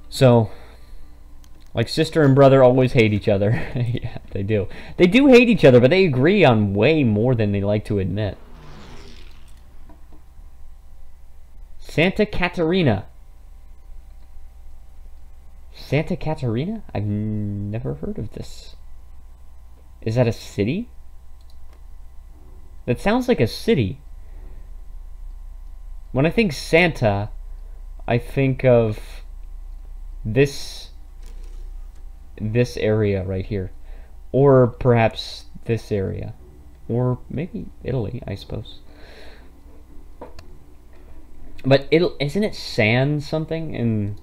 So, like, sister and brother always hate each other. Yeah, they do. They do hate each other, but they agree on way more than they like to admit. Santa Catarina. Santa Catarina? I've never heard of this. Is that a city? That sounds like a city. When I think Santa, I think of this area right here. Or perhaps this area. Or maybe Italy, I suppose. But isn't it San something in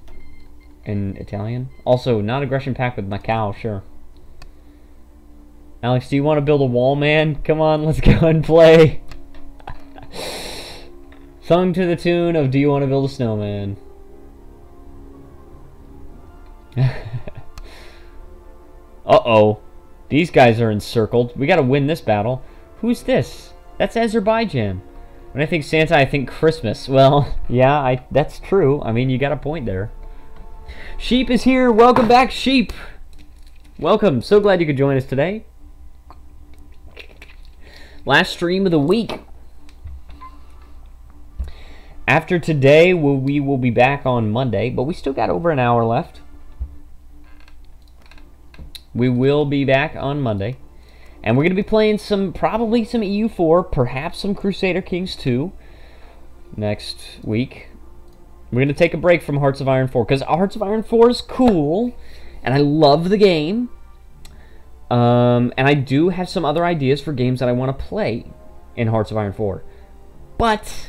Italian? Also, non-aggression pact with Macau, sure. Alex, do you want to build a wall, man? Come on, let's go and play. Sung to the tune of Do You Want to Build a Snowman? Uh-oh. These guys are encircled. We gotta win this battle. Who's this? That's Azerbaijan. When I think Santa, I think Christmas. Well, yeah, that's true. I mean, you got a point there. Sheep is here. Welcome back, Sheep. Welcome. So glad you could join us today. Last stream of the week. After today, we will be back on Monday, but we still got over an hour left. We will be back on Monday. And we're going to be playing probably some EU4, perhaps some Crusader Kings 2 next week. We're going to take a break from Hearts of Iron 4, because Hearts of Iron 4 is cool, and I love the game. And I do have some other ideas for games that I want to play in Hearts of Iron 4. But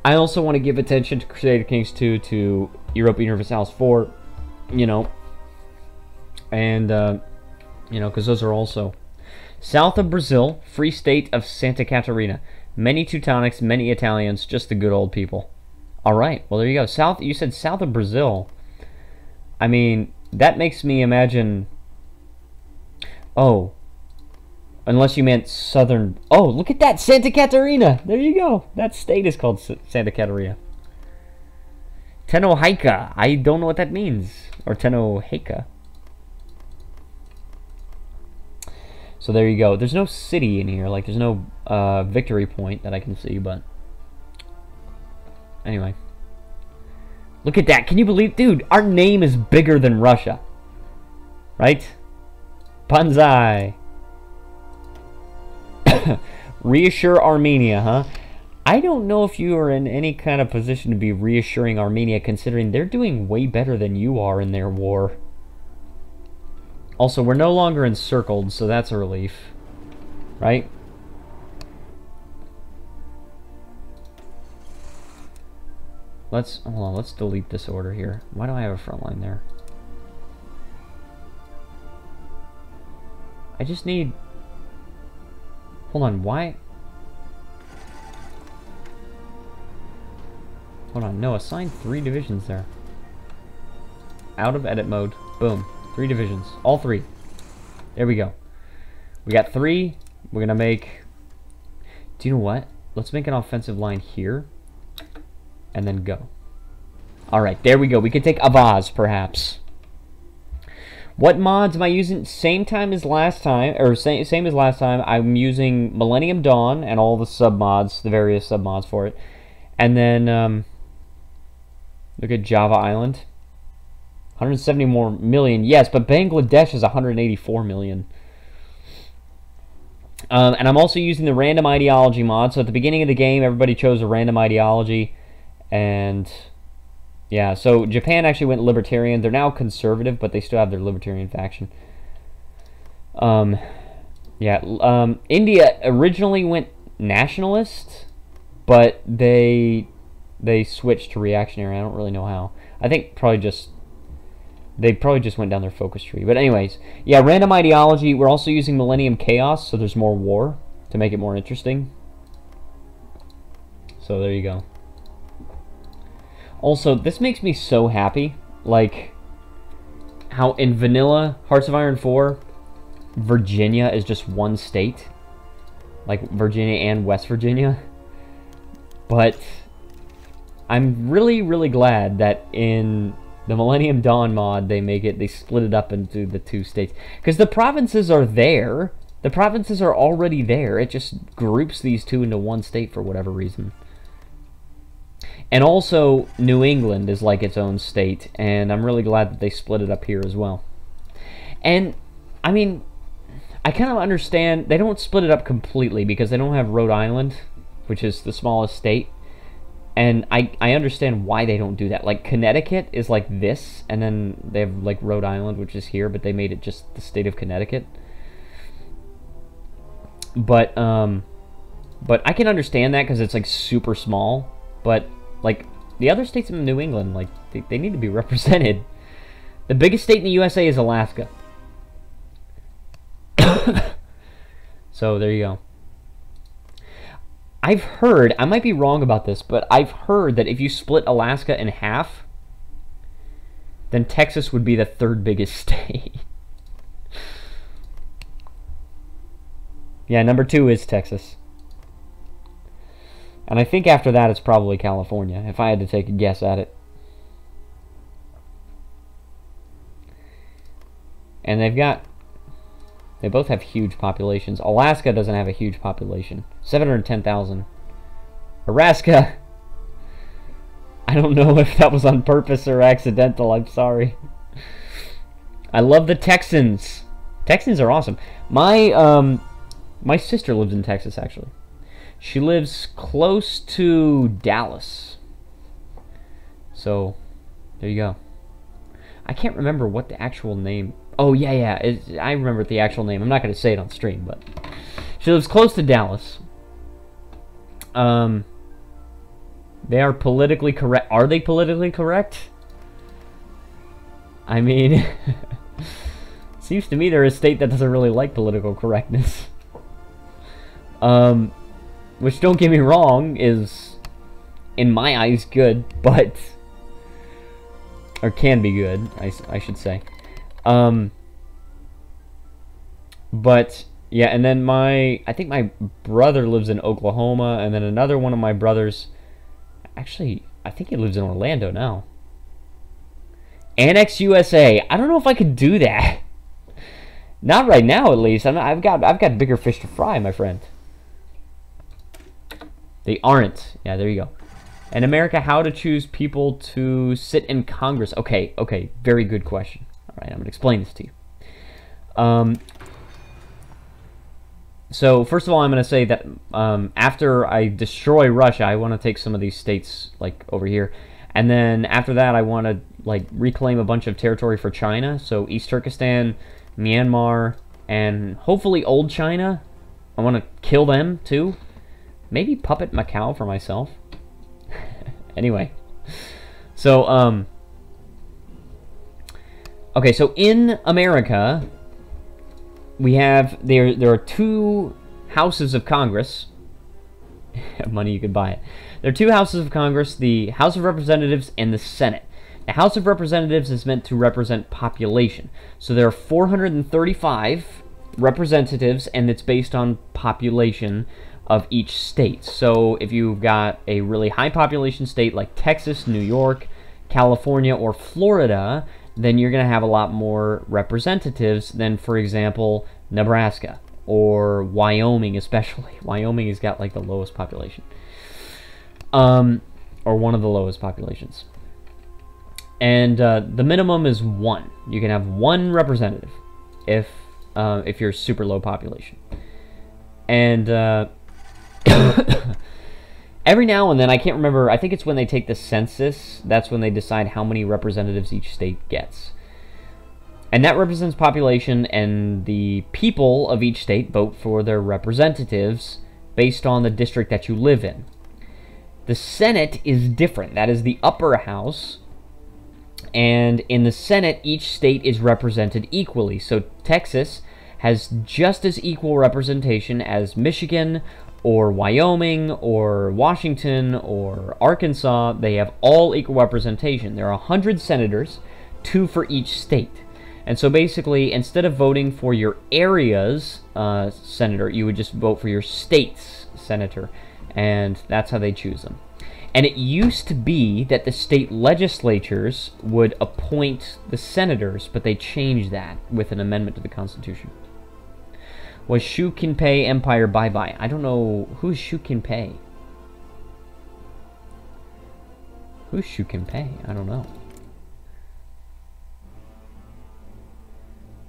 I also want to give attention to Crusader Kings 2, to Europa Universalis 4, you know. And, you know, because those are also... South of Brazil, Free State of Santa Catarina. Many Teutonics, many Italians, just the good old people. Alright, well there you go. You said south of Brazil. I mean, that makes me imagine Oh. Unless you meant southern... Oh, look at that! Santa Catarina! There you go! That state is called Santa Catarina. Tenohaika. I don't know what that means. Or Tenohaika. So there you go. There's no city in here. Like, there's no victory point that I can see, but... Anyway. Look at that. Can you believe... Dude, our name is bigger than Russia. Right? Banzai. Reassure Armenia, huh? I don't know if you are in any kind of position to be reassuring Armenia, considering they're doing way better than you are in their war. Also, we're no longer encircled, so that's a relief. Right? Hold on, let's delete this order here. Why do I have a front line there? I just need... Hold on, why? Hold on, no, assign 3 divisions there. Out of edit mode. Boom. 3 divisions. All 3. There we go. We got 3. We're gonna make... Do you know what? Let's make an offensive line here. And then go. Alright, there we go. We could take Avaz, perhaps. What mods am I using? Same time as last time, or same as last time. I'm using Millennium Dawn and all the sub-mods, the various sub-mods for it. And then, look at Java Island. 170 more million. Yes, but Bangladesh is 184 million. And I'm also using the random ideology mod. So at the beginning of the game, everybody chose a random ideology. And... yeah, so Japan actually went libertarian. They're now conservative, but they still have their libertarian faction. India originally went nationalist, but they switched to reactionary. I don't really know how. I think they probably just went down their focus tree. But anyways, yeah, random ideology. We're also using Millennium Chaos, so there's more war to make it more interesting. So there you go. Also, this makes me so happy, like, how in vanilla Hearts of Iron 4, Virginia is just one state. Like, Virginia and West Virginia. But I'm really, really glad that in the Millennium Dawn mod, they split it up into the 2 states. Because the provinces are there. The provinces are already there. It just groups these 2 into one state for whatever reason. And also, New England is like its own state, and I'm really glad that they split it up here as well. And, I mean, I kind of understand, they don't split it up completely because they don't have Rhode Island, which is the smallest state. And I understand why they don't do that. Like, Connecticut is like this, and then they have, like, Rhode Island, which is here, but they made it just the state of Connecticut. But I can understand that because it's, like, super small, but... like, the other states in New England, like, they need to be represented. The biggest state in the USA is Alaska. So, there you go. I've heard, I might be wrong about this, but I've heard that if you split Alaska in half, then Texas would be the 3rd biggest state. Yeah, number 2 is Texas. And I think after that, it's probably California, if I had to take a guess at it. And they both have huge populations. Alaska doesn't have a huge population. 710,000. Alaska! I don't know if that was on purpose or accidental, I'm sorry. I love the Texans. Texans are awesome. My sister lives in Texas, actually. She lives close to Dallas. So, there you go. I can't remember what the actual name... Oh, yeah. I remember the actual name. I'm not going to say it on stream, but... she lives close to Dallas. They are politically correct. Are they politically correct? I mean... seems to me they're a state that doesn't really like political correctness. Which, don't get me wrong, is, in my eyes, good, but... or can be good, I should say. But yeah, and then I think my brother lives in Oklahoma, and then another one of my brothers, actually, I think he lives in Orlando now. Annex USA. I don't know if I could do that. Not right now, at least. I've got bigger fish to fry, my friend. They aren't. Yeah, there you go. In America, how to choose people to sit in Congress? Okay, very good question. All right, I'm gonna explain this to you. So first of all, I'm gonna say that after I destroy Russia, I want to take some of these states like over here, and then after that, I want to like reclaim a bunch of territory for China. So East Turkestan, Myanmar, and hopefully Old China. I want to kill them too. Maybe puppet Macau for myself. Anyway, so okay, so in America, we have there are two houses of Congress. Money, you could buy it. There are two houses of Congress: the House of Representatives and the Senate. The House of Representatives is meant to represent population. So there are 435 representatives, and it's based on population of each state. So if you've got a really high population state like Texas, New York, California, or Florida, then you're going to have a lot more representatives than, for example, Nebraska or Wyoming, especially. Wyoming has got like the lowest population, or one of the lowest populations. And the minimum is 1. You can have 1 representative if you're super low population. And every now and then, I can't remember, I think it's when they take the census, that's when they decide how many representatives each state gets. And that represents population, and the people of each state vote for their representatives based on the district that you live in. The Senate is different. That is the upper house, and in the Senate, each state is represented equally. So Texas has just as equal representation as Michigan, or Wyoming, or Washington, or Arkansas. They have all equal representation. There are 100 senators, 2 for each state. And so basically, instead of voting for your area's senator, you would just vote for your state's senator. And that's how they choose them. And it used to be that the state legislatures would appoint the senators, but they changed that with an amendment to the Constitution. Was Xu Jinping Empire bye-bye? I don't know. Who's Xu Jinping? Who's Xu Jinping? I don't know.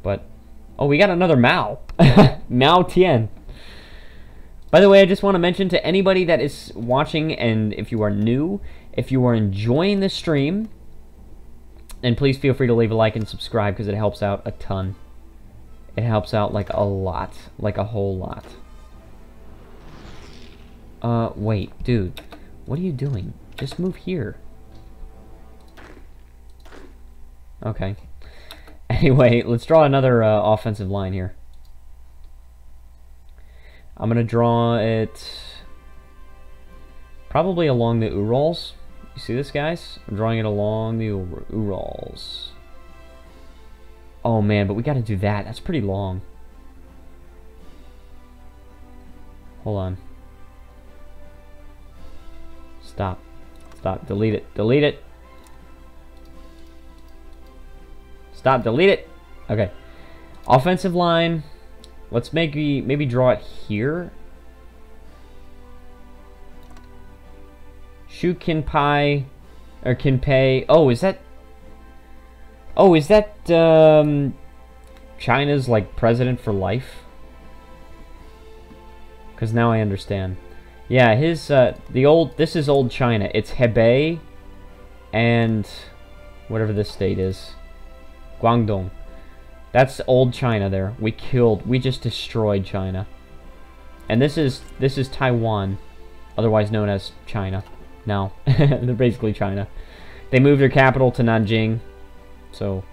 But, oh, we got another Mao. Mao Tian. By the way, I just want to mention to anybody that is watching, and if you are new, if you are enjoying this stream, then please feel free to leave a like and subscribe, because it helps out a ton. It helps out like a lot, like a whole lot. Wait, dude, what are you doing? Just move here. Okay. Anyway, let's draw another offensive line here. I'm gonna draw it probably along the Urals. You see this, guys? I'm drawing it along the Urals. Oh man, but we gotta do that. That's pretty long. Hold on. Stop. Stop. Delete it. Delete it. Stop. Delete it. Okay. Offensive line. Let's maybe draw it here. Xu Jinping or Jinping. Oh, is that? Oh, is that China's like president for life? Because now I understand. Yeah, his this is old China. It's Hebei and whatever this state is, Guangdong. That's old China there. We just destroyed China. And this is Taiwan, otherwise known as China. Now, they're basically China. They moved their capital to Nanjing. So,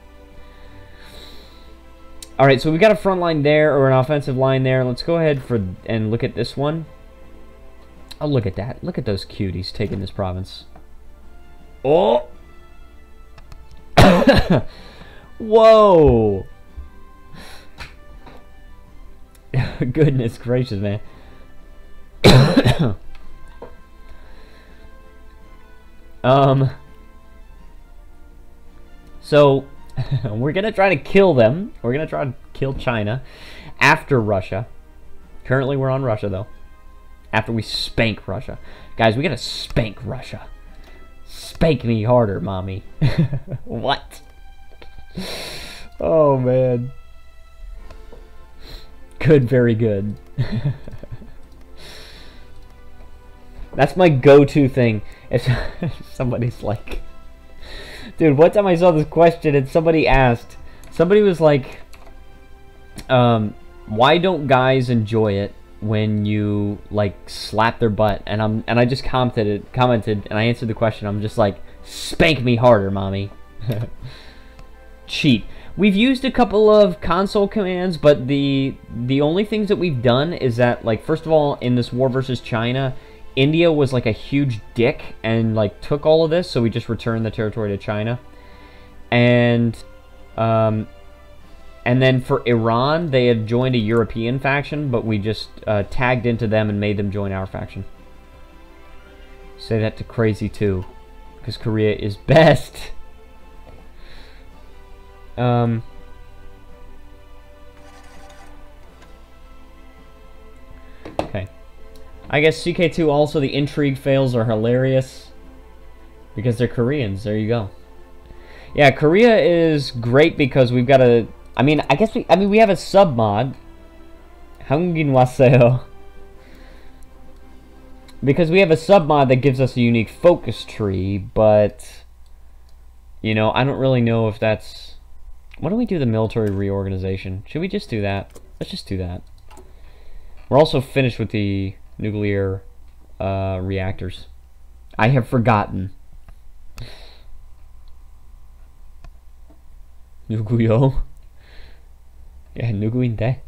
all right, so we've got a front line there, or an offensive line there. Let's go ahead and look at this one. Oh, look at that. Look at those cuties taking this province. Oh! Whoa! Goodness gracious, man. So we're gonna try to kill them. We're gonna try to kill China after Russia. Currently we're on Russia though. After we spank Russia. Guys, we gotta spank Russia. Spank me harder, mommy. What? Oh man. Good, very good. That's my go-to thing. If somebody's like... Dude, one time I saw this question and somebody asked... Somebody was like... why don't guys enjoy it when you, like, slap their butt? And I just commented and I answered the question. I'm just like, spank me harder, mommy. Cheat. We've used a couple of console commands, but the only things that we've done is that, like, first of all, in this war versus China, India was like a huge dick and like took all of this, so we just returned the territory to China. And then for Iran, they had joined a European faction, but we just tagged into them and made them join our faction. Say that to Crazy too, because Korea is best. Okay. I guess CK2 also, the intrigue fails are hilarious because they're Koreans. There you go. Yeah, Korea is great because we've got a... I mean, we have a sub mod. Hangin waseo. Because we have a sub mod that gives us a unique focus tree, but... You know, I don't really know if that's... Why don't we do the military reorganization? Should we just do that? Let's just do that. We're also finished with the nuclear reactors. I have forgotten. Goguryeo. Yeah, nuguinte.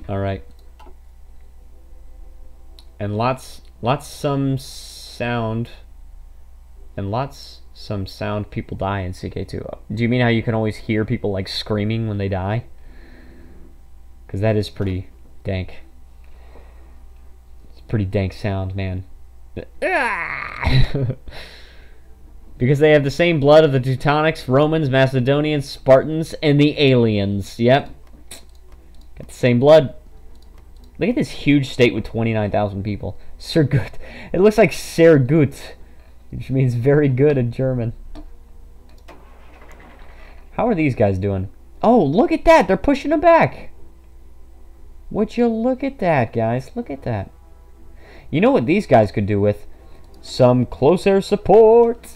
Alright. And lots some sound. And some sound people die in CK2. Do you mean how you can always hear people like screaming when they die? Because that is pretty dank. It's pretty dank sound, man. Because they have the same blood of the Teutonics, Romans, Macedonians, Spartans, and the aliens. Yep. Got the same blood. Look at this huge state with 29,000 people. Sehr gut. It looks like sehr gut, which means very good in German. How are these guys doing? Oh, look at that. They're pushing them back. Would you look at that, guys? Look at that. You know what these guys could do with? Some close air support.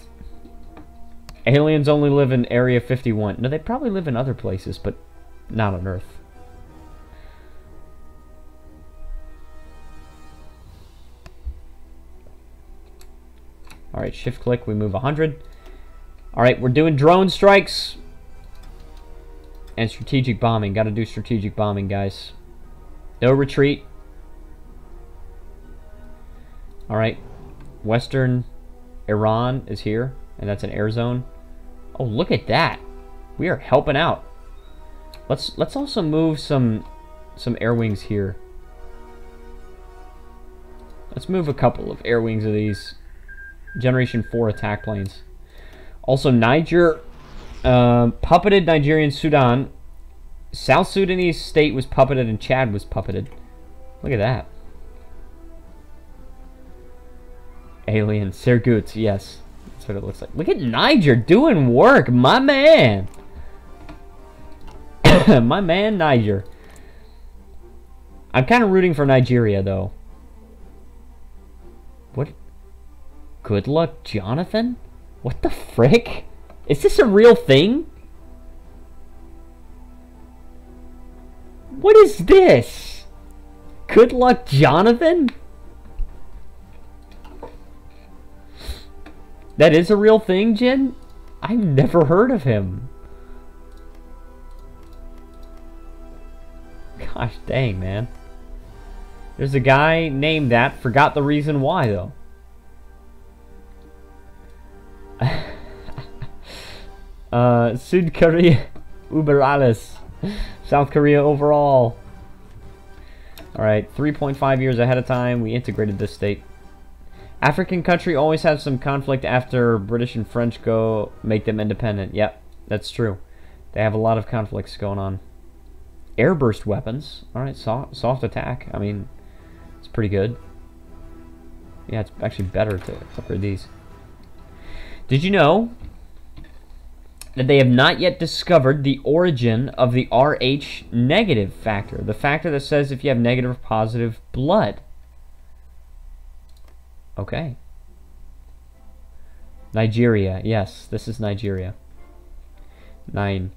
Aliens only live in Area 51. No, they probably live in other places, but not on Earth. Alright, shift click, we move 100. Alright, we're doing drone strikes. And strategic bombing. Gotta do strategic bombing, guys. No retreat. Alright. Western Iran is here. And that's an air zone. Oh, look at that. We are helping out. Let's also move some air wings here. Let's move a couple of air wings of these. Generation 4 attack planes. Also, Niger, puppeted Nigerian Sudan. South Sudanese state was puppeted and Chad was puppeted. Look at that. Alien, sehr gut, yes. That's what it looks like. Look at Niger doing work, my man. My man, Niger. I'm kind of rooting for Nigeria, though. What? Good luck, Jonathan? What the frick? Is this a real thing? What is this? Good luck, Jonathan? That is a real thing, Jen? I've never heard of him. Gosh dang, man. There's a guy named that. Forgot the reason why, though. South Korea, über alles. South Korea overall. Alright, 3.5 years ahead of time, we integrated this state. African country always has some conflict after British and French go make them independent. Yep, that's true. They have a lot of conflicts going on. Airburst weapons. Alright, soft attack. I mean, it's pretty good. Yeah, it's actually better to upgrade these. Did you know that they have not yet discovered the origin of the Rh negative factor? The factor that says if you have negative or positive blood. Okay. Nigeria. Yes, this is Nigeria. 9.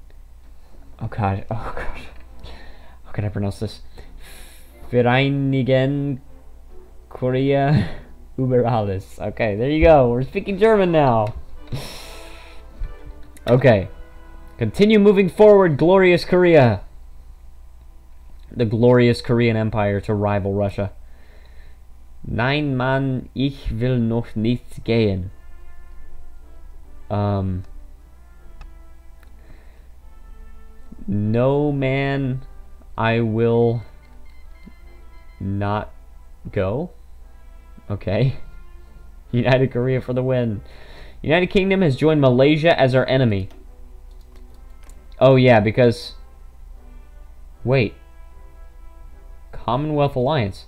Oh god. Oh god. How can I pronounce this? Vereinigen Korea über alles. Okay, there you go. We're speaking German now. Okay. Continue moving forward, glorious Korea. The glorious Korean Empire to rival Russia. Nein, Mann, ich will noch nicht gehen. No, man, I will not go. Okay. United Korea for the win. United Kingdom has joined Malaysia as our enemy. Oh, yeah, because... Wait. Commonwealth Alliance.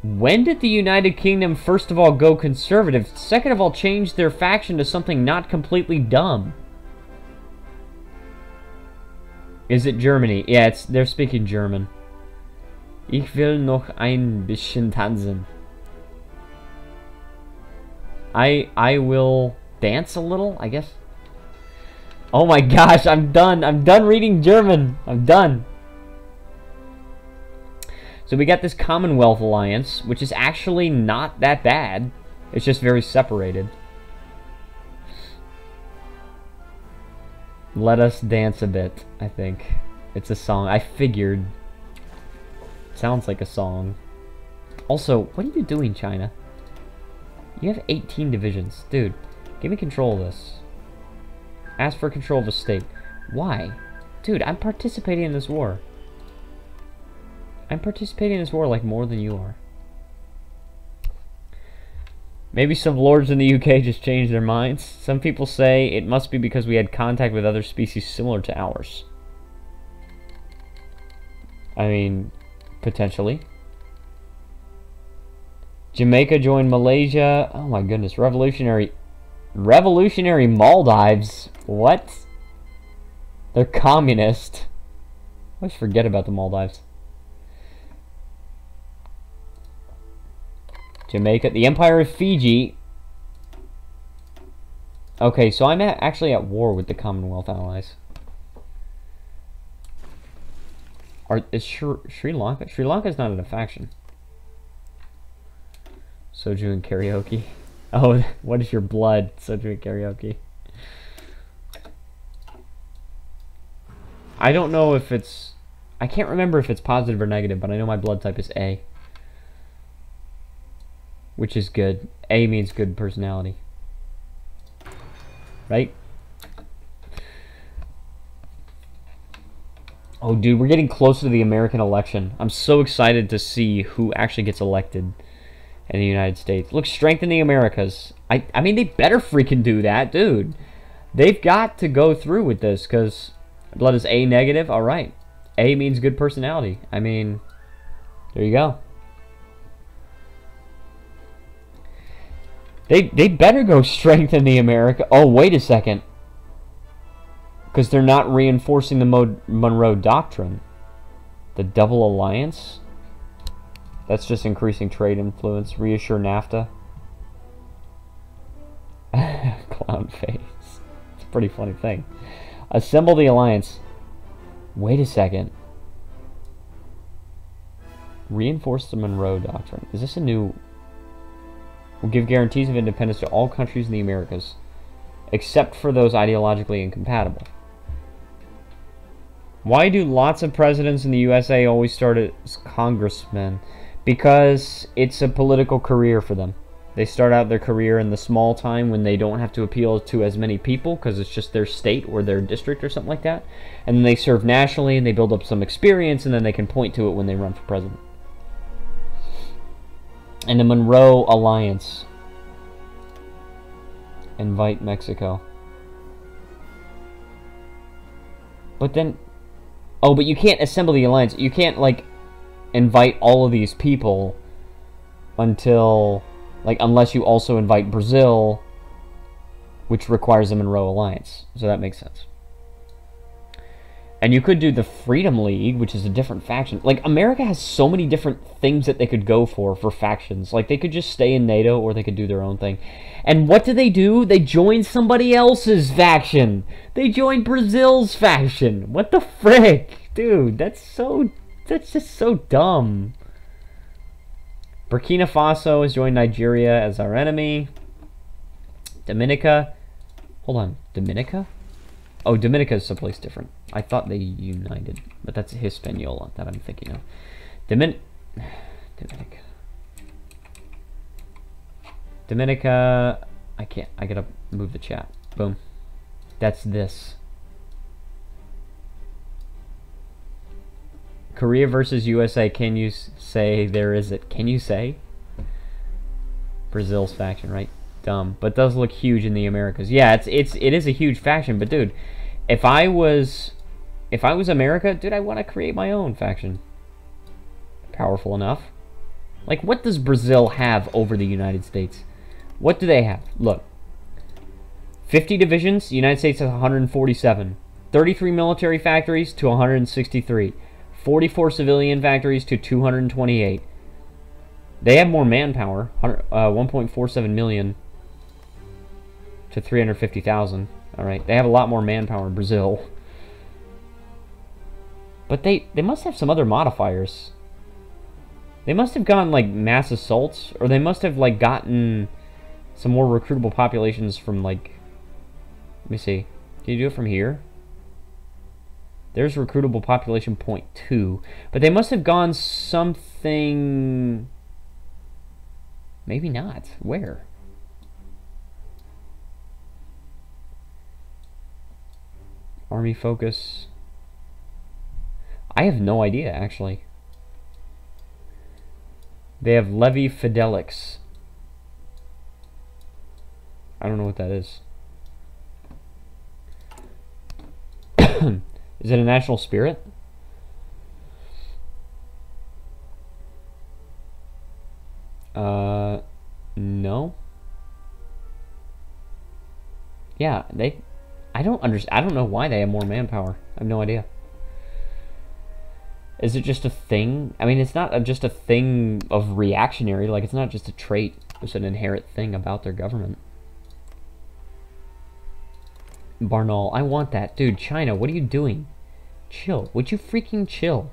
When did the United Kingdom first of all go conservative? Second of all, change their faction to something not completely dumb? Is it Germany? Yeah, they're speaking German. Ich will noch ein bisschen tanzen. I will dance a little, I guess. Oh my gosh, I'm done. I'm done reading German. I'm done. So we got this Commonwealth Alliance, which is actually not that bad. It's just very separated. Let us dance a bit, I think. It's a song. I figured. Sounds like a song. Also, what are you doing, China? You have 18 divisions. Dude, give me control of this. Ask for control of a state. Why? Dude, I'm participating in this war. I'm participating in this war like more than you are. Maybe some lords in the UK just changed their minds. Some people say it must be because we had contact with other species similar to ours. I mean, potentially. Jamaica joined Malaysia. Oh my goodness, revolutionary Maldives. What? They're communist. I always forget about the Maldives. Jamaica, the Empire of Fiji. Okay, so I'm actually at war with the Commonwealth allies. Is Sri Lanka? Sri Lanka is not in a faction. Soju and karaoke. Oh, what is your blood? Soju and karaoke. I don't know if it's... I can't remember if it's positive or negative, but I know my blood type is A. Which is good. A means good personality. Right? Oh, dude, we're getting closer to the American election. I'm so excited to see who actually gets elected in the United States. Look, strengthen the Americas. I mean, they better freaking do that, dude. They've got to go through with this, because blood is A negative. All right. A means good personality. I mean, there you go. They better go strengthen the America. Oh, wait a second. Because they're not reinforcing the Monroe Doctrine. The double alliance? That's just increasing trade influence. Reassure NAFTA. Clown face. It's a pretty funny thing. Assemble the alliance. Wait a second. Reinforce the Monroe Doctrine. Is this a new... Will give guarantees of independence to all countries in the Americas, except for those ideologically incompatible. Why do lots of presidents in the USA always start as congressmen? Because it's a political career for them. They start out their career in the small time when they don't have to appeal to as many people because it's just their state or their district or something like that. And then they serve nationally and they build up some experience, and then they can point to it when they run for president. And the Monroe Alliance. Invite Mexico. But then... Oh, but you can't assemble the alliance. You can't, like, invite all of these people until... Like, unless you also invite Brazil, which requires a Monroe Alliance. So that makes sense. And you could do the Freedom League, which is a different faction. Like, America has so many different things that they could go for factions. Like, they could just stay in NATO, or they could do their own thing. And what do? They join somebody else's faction. They join Brazil's faction. What the frick? Dude, that's just so dumb. Burkina Faso has joined Nigeria as our enemy. Dominica. Hold on. Dominica? Oh, Dominica is someplace different. I thought they united. But that's Hispaniola that I'm thinking of. Dominica. I can't. I gotta move the chat. Boom. That's this. Korea versus USA. Can you say there is it? Can you say? Brazil's faction, right? Dumb, but does look huge in the Americas. Yeah, it is a huge faction. But dude, if I was America, dude, I want to create my own faction. Powerful enough. Like, what does Brazil have over the United States? What do they have? Look, 50 divisions. The United States has 147. 33 military factories to 163. 44 civilian factories to 228. They have more manpower, 1.47 million to 350,000. All right, they have a lot more manpower in Brazil. But they must have some other modifiers. They must have gone like mass assaults, or they must have like gotten some more recruitable populations from like. Let me see. Can you do it from here? There's recruitable population 0.2. But they must have gone something... Maybe not. Where? Army focus. I have no idea, actually. They have Levy Fidelix. I don't know what that is. Is it a national spirit? No. Yeah, I don't know why they have more manpower. I have no idea. Is it just a thing? I mean, it's not just a thing of reactionary. Like, it's not just a trait. It's an inherent thing about their government. Barnaul, I want that. Dude, China, what are you doing? Chill. Would you freaking chill?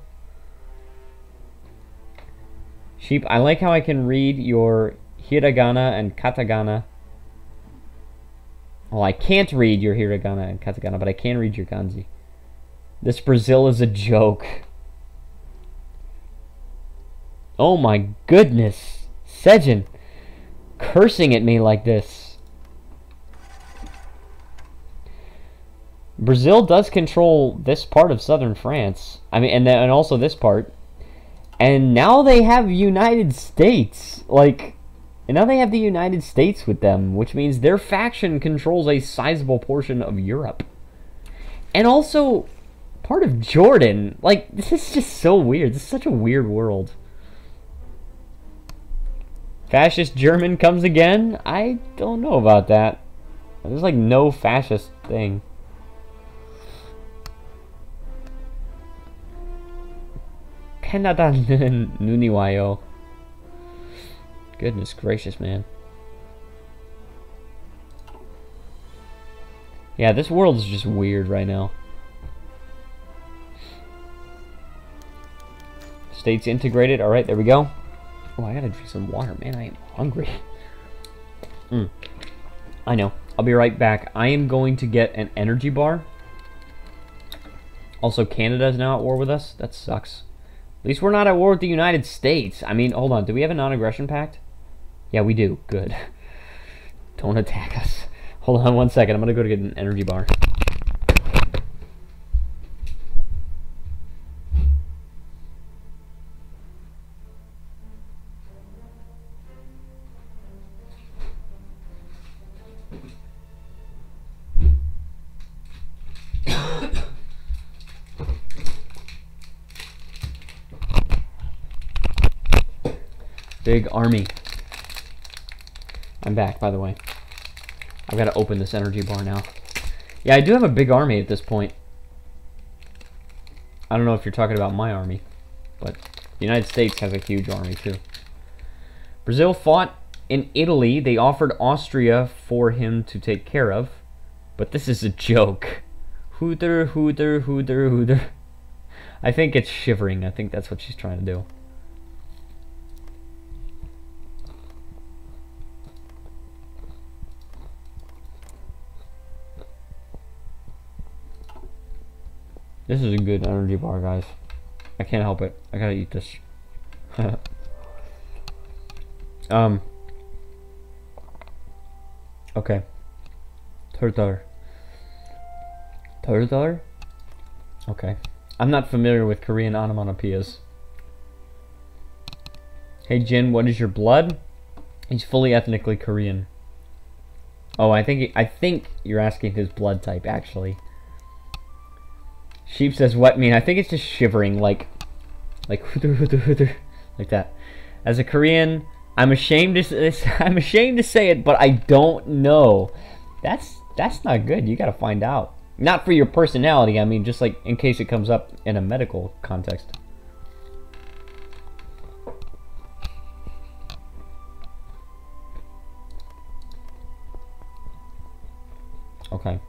Sheep, I like how I can read your hiragana and katakana. Well, I can't read your hiragana and katakana, but I can read your kanji. This Brazil is a joke. Oh my goodness. Sejin, cursing at me like this. Brazil does control this part of southern France. I mean, and also this part. And now they have United States. Like, and now they have the United States with them, which means their faction controls a sizable portion of Europe. And also part of Jordan. Like, this is just so weird. This is such a weird world. Fascist German comes again? I don't know about that. There's like no fascist thing. Canada Nuniwayo. Goodness gracious, man. Yeah, this world is just weird right now. States integrated. Alright, there we go. Oh, I gotta drink some water. Man, I am hungry. I know. I'll be right back. I am going to get an energy bar. Also, Canada is now at war with us. That sucks. At least we're not at war with the United States. I mean, hold on. Do we have a non-aggression pact? Yeah, we do. Good. Don't attack us. Hold on 1 second. I'm gonna go to get an energy bar. Big army. I'm back, by the way. I've got to open this energy bar now. Yeah, I do have a big army at this point. I don't know if you're talking about my army, but the United States has a huge army too. Brazil fought in Italy. They offered Austria for him to take care of, but this is a joke. Hooter, hooter, hooter, hooter. I think it's shivering. I think that's what she's trying to do. This is a good energy bar, guys. I can't help it. I gotta eat this. Okay. Turtar. Turtar? Okay. I'm not familiar with Korean onomatopoeias. Hey Jin, what is your blood? He's fully ethnically Korean. Oh, I think you're asking his blood type, actually. Sheep says, what mean? I think it's just shivering, like that. As a Korean, I'm ashamed to say it, but I don't know. That's not good. You gotta find out. Not for your personality. I mean, just like in case it comes up in a medical context. Okay.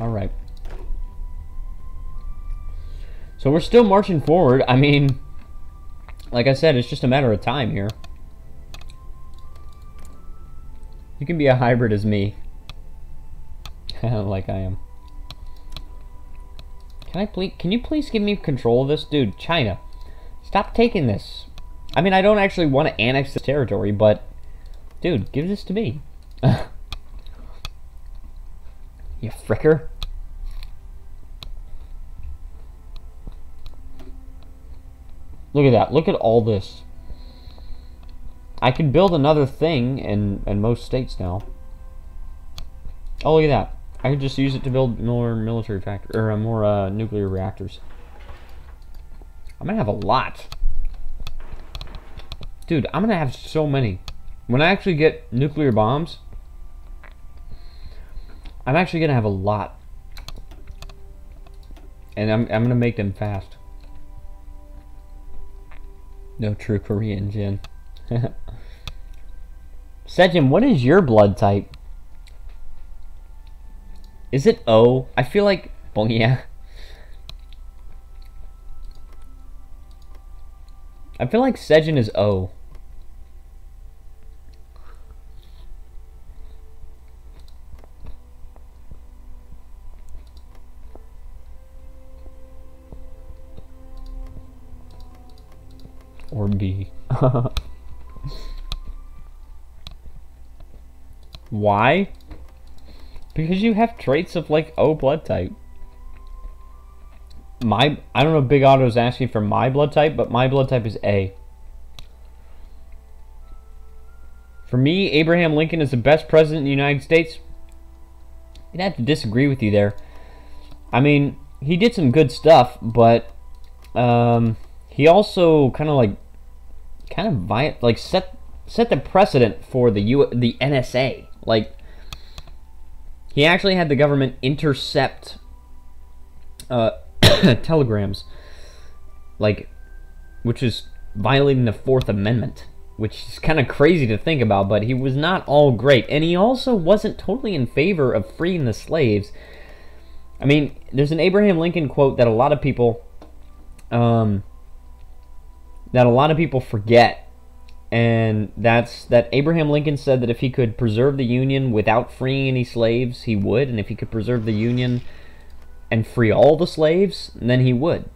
All right. So we're still marching forward. I mean, like I said, it's just a matter of time here. You can be a hybrid as me. Like I am. Can you please give me control of this? Dude, China, stop taking this. I mean, I don't actually want to annex this territory, but dude, give this to me. You fricker. Look at that. Look at all this. I can build another thing in most states now. Oh, look at that. I could just use it to build more military factory or more nuclear reactors. I'm gonna have a lot. Dude, I'm gonna have so many. When I actually get nuclear bombs, I'm actually gonna have a lot. And I'm gonna make them fast. No true Korean, Jin. Sejin, what is your blood type? Is it O? I feel like... Well, yeah. I feel like Sejin is O. Or B. Why? Because you have traits of like O blood type. I don't know if Big Otto's asking for my blood type, but my blood type is A. For me, Abraham Lincoln is the best president in the United States. I'd have to disagree with you there. I mean, he did some good stuff, but he also kind of set the precedent for the NSA. Like, he actually had the government intercept telegrams, like, which is violating the Fourth Amendment, which is kind of crazy to think about, but he was not all great. And he also wasn't totally in favor of freeing the slaves. I mean, there's an Abraham Lincoln quote that a lot of people forget, and that's that Abraham Lincoln said that if he could preserve the Union without freeing any slaves, he would, and if he could preserve the Union and free all the slaves, then he would.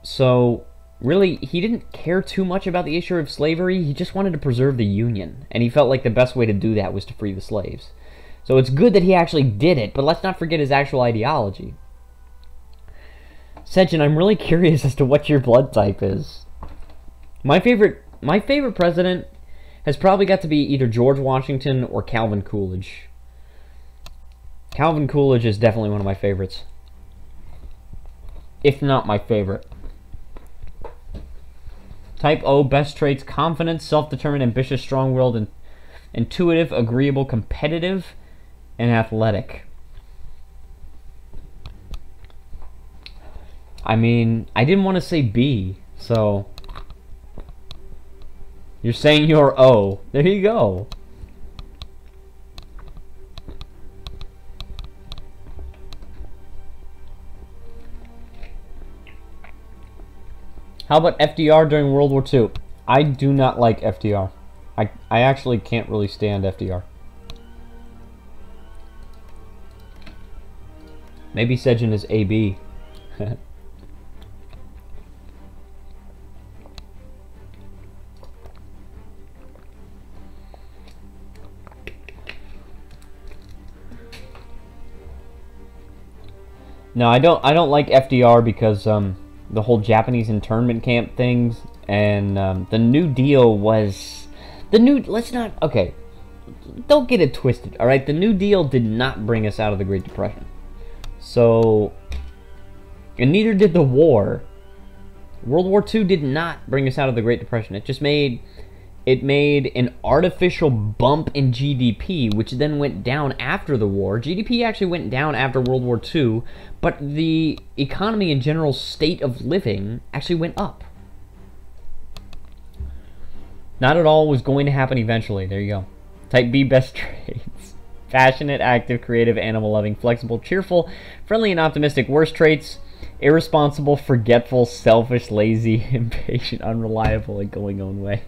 So, really, he didn't care too much about the issue of slavery. He just wanted to preserve the Union, and he felt like the best way to do that was to free the slaves. So it's good that he actually did it, but let's not forget his actual ideology. Sejin, I'm really curious as to what your blood type is. My favorite president has probably got to be either George Washington or Calvin Coolidge. Calvin Coolidge is definitely one of my favorites, if not my favorite. Type O, best traits: confident, self-determined, ambitious, strong-willed, and intuitive, agreeable, competitive, and athletic. I mean, I didn't want to say B, so you're saying you're O. There you go. How about FDR during World War II? I do not like FDR. I actually can't really stand FDR. Maybe Sejin is AB. No, I don't like FDR because the whole Japanese internment camp things, and the New Deal was okay, don't get it twisted, all right? The New Deal did not bring us out of the Great Depression, so, and neither did the war. World War II did not bring us out of the Great Depression. It just made an artificial bump in GDP, which then went down after the war. GDP actually went down after World War II, but the economy and general state of living actually went up. Not at all was going to happen eventually. There you go. Type B, best traits: passionate, active, creative, animal-loving, flexible, cheerful, friendly, and optimistic. Worst traits: irresponsible, forgetful, selfish, lazy, impatient, unreliable, and going own way.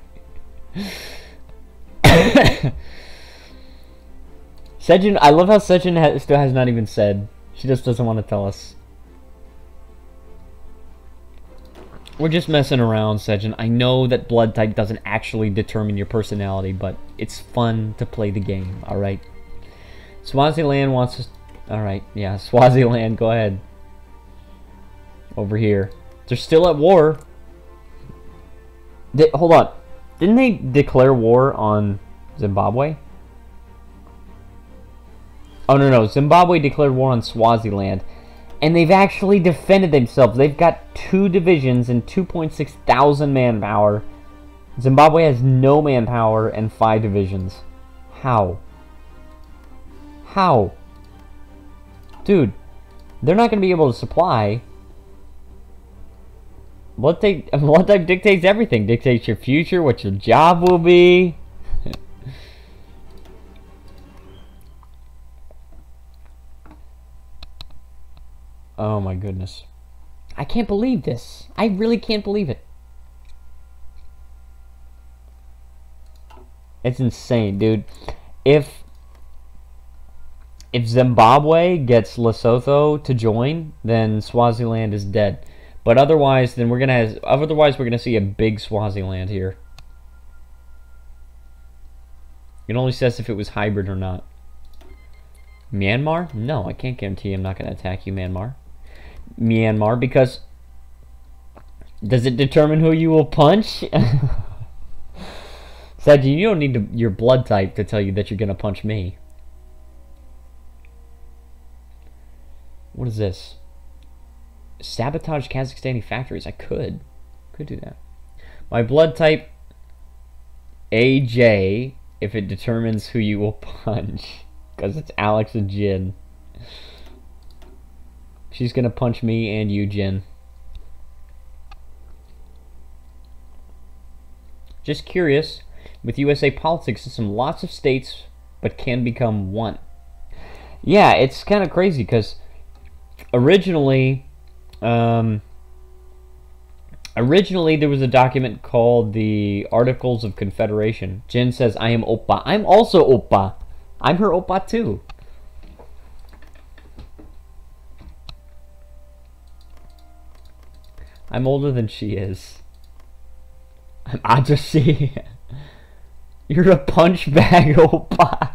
Sejin, I love how Sejin still has not even said. She just doesn't want to tell us. We're just messing around, Sejin. I know that blood type doesn't actually determine your personality, but it's fun to play the game, alright? Swaziland wants us... Alright, yeah, Swaziland, go ahead. Over here. They're still at war. Hold on. Didn't they declare war on Zimbabwe? Oh, no. Zimbabwe declared war on Swaziland. And they've actually defended themselves. They've got 2 divisions and 2.6 thousand manpower. Zimbabwe has no manpower and 5 divisions. How? How? Dude, they're not going to be able to supply. Blood type dictates everything. Dictates your future, what your job will be. Oh my goodness. I can't believe this. I really can't believe it. It's insane, dude. If Zimbabwe gets Lesotho to join, then Swaziland is dead. But otherwise, then we're gonna see a big Swaziland here. It only says if it was hybrid or not. Myanmar? No, I can't guarantee I'm not gonna attack you, Myanmar. Myanmar, because does it determine who you will punch? Saji, you don't need your blood type to tell you that you're gonna punch me. What is this? Sabotage Kazakhstani factories. I could do that. My blood type AJ if it determines who you will punch, because it's Alex and Jin. She's gonna punch me and you, Jin. Just curious, with USA politics, system, lots of states but can become one. Yeah, it's kind of crazy because originally there was a document called the Articles of Confederation. Jin says, I am Oppa. I'm also Oppa. I'm her Oppa too. I'm older than she is. I'm Ajashi. You're a punch bag, oppa.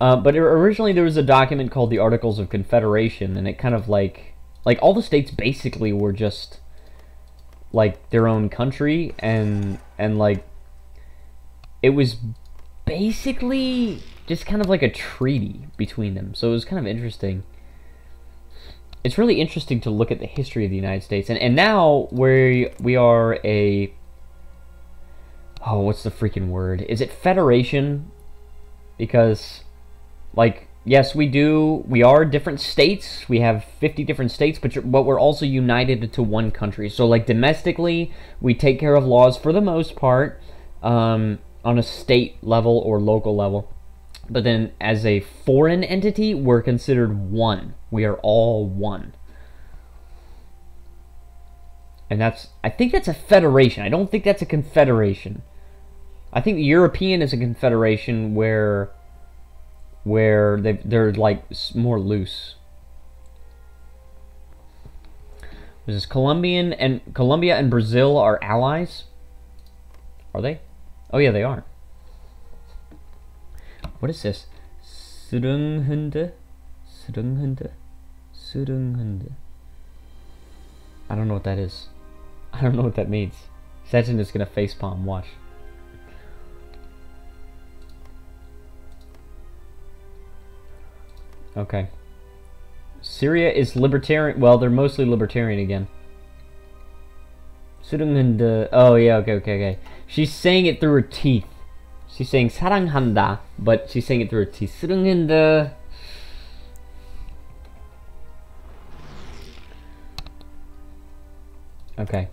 But originally there was a document called the Articles of Confederation, and it kind of like all the states basically were just like their own country, and like it was basically just kind of like a treaty between them. So it was kind of interesting. It's really interesting to look at the history of the United States, and now we are a, oh, what's the freaking word? Is it federation? Because, like, yes, we are different states. We have 50 different states, but we're also united into one country. So, like, domestically, we take care of laws for the most part on a state level or local level. But then, as a foreign entity, we're considered one. We are all one. And I think that's a federation. I don't think that's a confederation. I think the European is a confederation where they're like more loose. This is Colombia and Brazil are allies. Are they? Oh yeah, they are. What is this? Surunghunde? I don't know what that is. I don't know what that means. Sejin is gonna facepalm. Watch. Okay. Syria is libertarian. Well, they're mostly libertarian again. Surunghunde. Oh yeah. Okay. She's saying it through her teeth. She's saying 사랑한다, but she's saying it through her teeth. 쓰릉한다. Okay.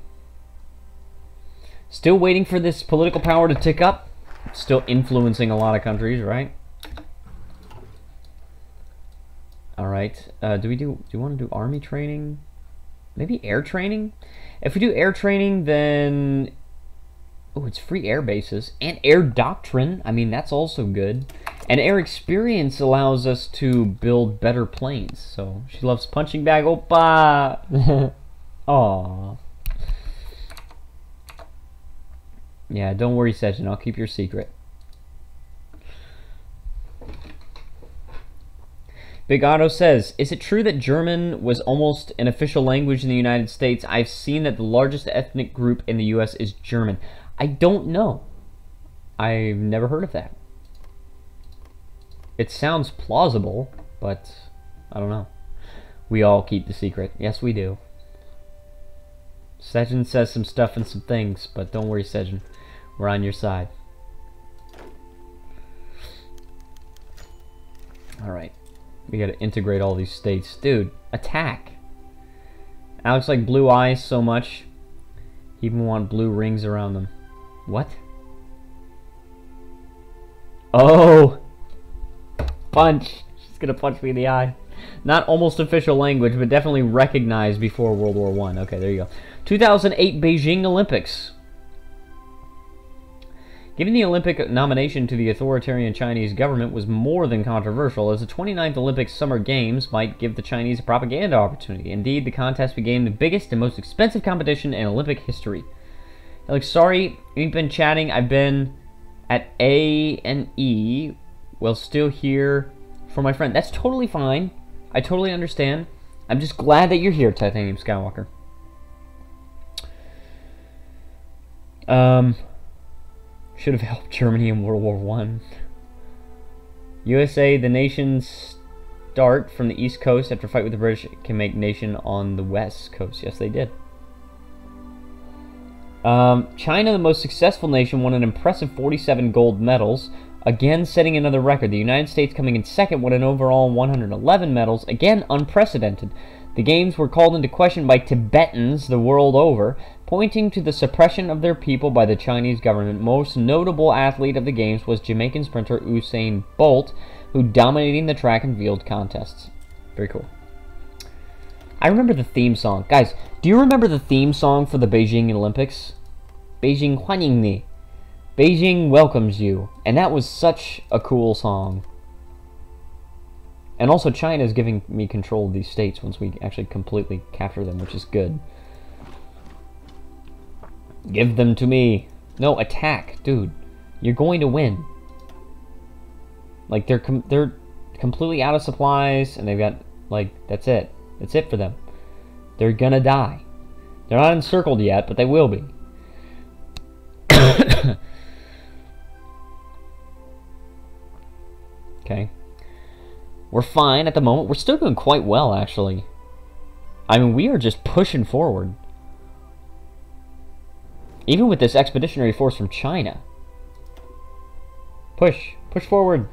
Still waiting for this political power to tick up. Still influencing a lot of countries, right? Alright. Do you want to do army training? Maybe air training? If we do air training, then... Oh, it's free air bases. And air doctrine. I mean, that's also good. And air experience allows us to build better planes. So, she loves punching bag. Oppa! Aww. Yeah, don't worry, Sejin. I'll keep your secret. Big Otto says, is it true that German was almost an official language in the United States? I've seen that the largest ethnic group in the U.S. is German. I don't know. I've never heard of that. It sounds plausible, but I don't know. We all keep the secret. Yes, we do. Sejin says some stuff and some things, but don't worry, Sejin. We're on your side. Alright. We gotta integrate all these states. Dude, attack! Alex like blue eyes so much. He even want blue rings around them. What? Oh! Punch! She's gonna punch me in the eye. Not almost official language, but definitely recognized before World War I. Okay, there you go. 2008 Beijing Olympics. Giving the Olympic nomination to the authoritarian Chinese government was more than controversial, as the 29th Olympic Summer Games might give the Chinese a propaganda opportunity. Indeed, the contest became the biggest and most expensive competition in Olympic history. Alex, sorry, we've been chatting. I've been at A&E while still here for my friend. That's totally fine. I totally understand. I'm just glad that you're here, Titanium Skywalker. Should have helped Germany in World War I. USA, the nation's start from the East Coast after fight with the British can make nation on the West Coast. Yes, they did. China, the most successful nation, won an impressive 47 gold medals, again setting another record. The United States coming in second with an overall 111 medals, again unprecedented. The games were called into question by Tibetans the world over, pointing to the suppression of their people by the Chinese government. Most notable athlete of the games was Jamaican sprinter Usain Bolt, who dominating the track and field contests. Very cool. I remember the theme song. Guys, do you remember the theme song for the Beijing Olympics? Beijing Huanying Ni. Beijing welcomes you. And that was such a cool song. And also China is giving me control of these states once we actually completely capture them, which is good. Give them to me. No, attack, dude. You're going to win. Like, they're completely out of supplies, and they've got, like, that's it. That's it for them. They're gonna die. They're not encircled yet, but they will be. Okay. We're fine at the moment. We're still doing quite well, actually. I mean, we are just pushing forward. Even with this expeditionary force from China. Push. Push forward.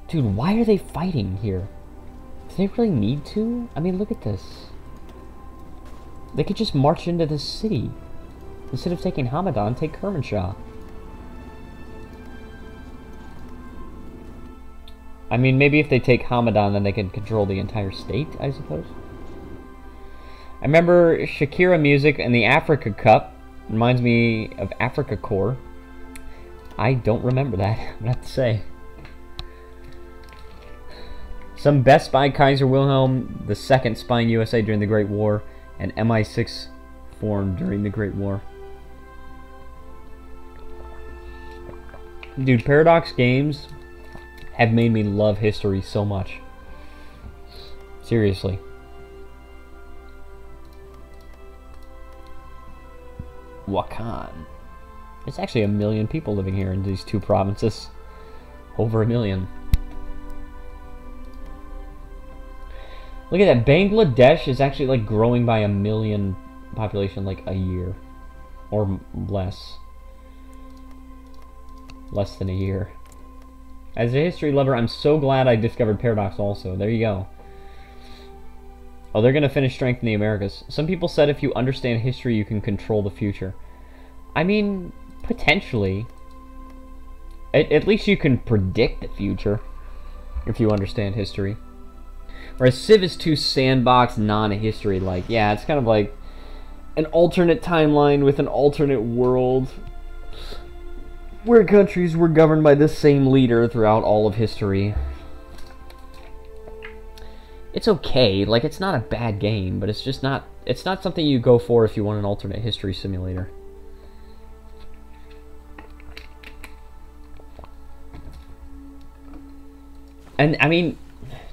Dude, why are they fighting here? Do they really need to? I mean, look at this. They could just march into the city. Instead of taking Hamadan, take Kermanshah. I mean, maybe if they take Hamadan, then they can control the entire state, I suppose. I remember Shakira music and the Africa Cup. Reminds me of Africa Corps. I don't remember that, I'm gonna have to say. Some Best by Kaiser Wilhelm II spying USA during the Great War, and MI6 formed during the Great War. Dude, Paradox games have made me love history so much. Seriously. Wakan. There's actually 1 million people living here in these two provinces. Over 1 million. Look at that. Bangladesh is actually like growing by 1 million population like a year. Or less. Less than a year. As a history lover, I'm so glad I discovered Paradox also. There you go. Oh, they're going to finish strength in the Americas. Some people said if you understand history, you can control the future. I mean, potentially. At least you can predict the future if you understand history. Whereas Civ is too sandbox, non-history like. Yeah, it's kind of like an alternate timeline with an alternate world where countries were governed by the same leader throughout all of history. It's okay, like, it's not a bad game, but it's just not, it's not something you go for if you want an alternate history simulator. And, I mean,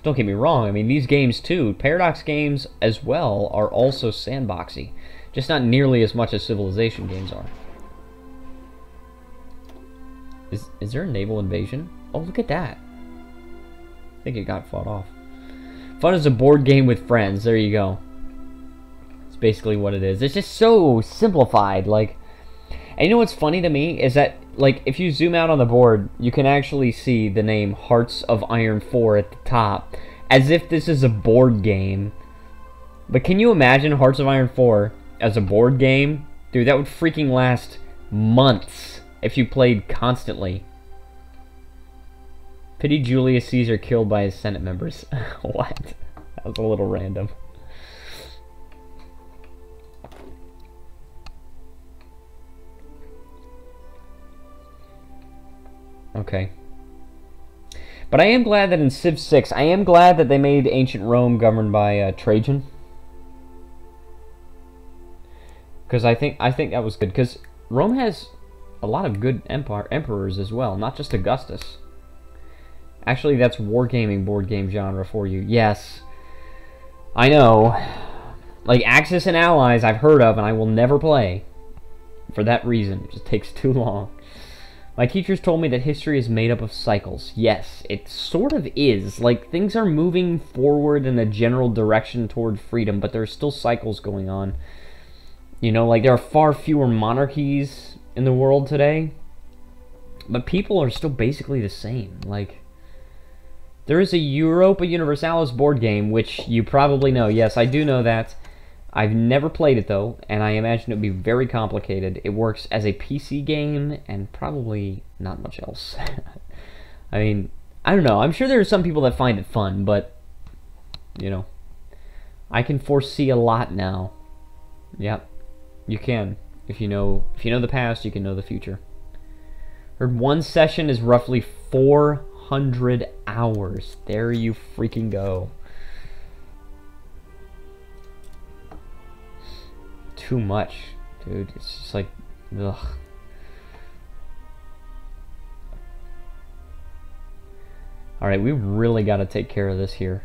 don't get me wrong, I mean, these games too, Paradox games as well, are also sandboxy. Just not nearly as much as Civilization games are. Is there a naval invasion? Oh, look at that. I think it got fought off. Fun is a board game with friends. There you go. It's basically what it is. It's just so simplified. Like, and you know what's funny to me is that, like, if you zoom out on the board, you can actually see the name Hearts of Iron 4 at the top, as if this is a board game. But can you imagine Hearts of Iron 4 as a board game? Dude, that would freaking last months if you played constantly. Pity Julius Caesar killed by his Senate members. What? That was a little random. Okay. But I am glad that in Civ 6, I am glad that they made ancient Rome governed by Trajan. Because I think that was good. Because Rome has a lot of good emperors as well, not just Augustus. Actually, that's wargaming board game genre for you. Yes. I know. Like, Axis and Allies I've heard of and I will never play. For that reason. It just takes too long. My teachers told me that history is made up of cycles. Yes, it sort of is. Like, things are moving forward in a general direction toward freedom, but there are still cycles going on. You know, like, there are far fewer monarchies in the world today. But people are still basically the same. Like, there is a Europa Universalis board game, which you probably know. Yes, I do know that. I've never played it, though, and I imagine it would be very complicated. It works as a PC game, and probably not much else. I mean, I don't know. I'm sure there are some people that find it fun, but, you know, I can foresee a lot now. Yep, you can. If you know the past, you can know the future. Heard one session is roughly 400 500 hours. There you freaking go. Too much, dude. It's just like, ugh. Alright, we really got to take care of this here.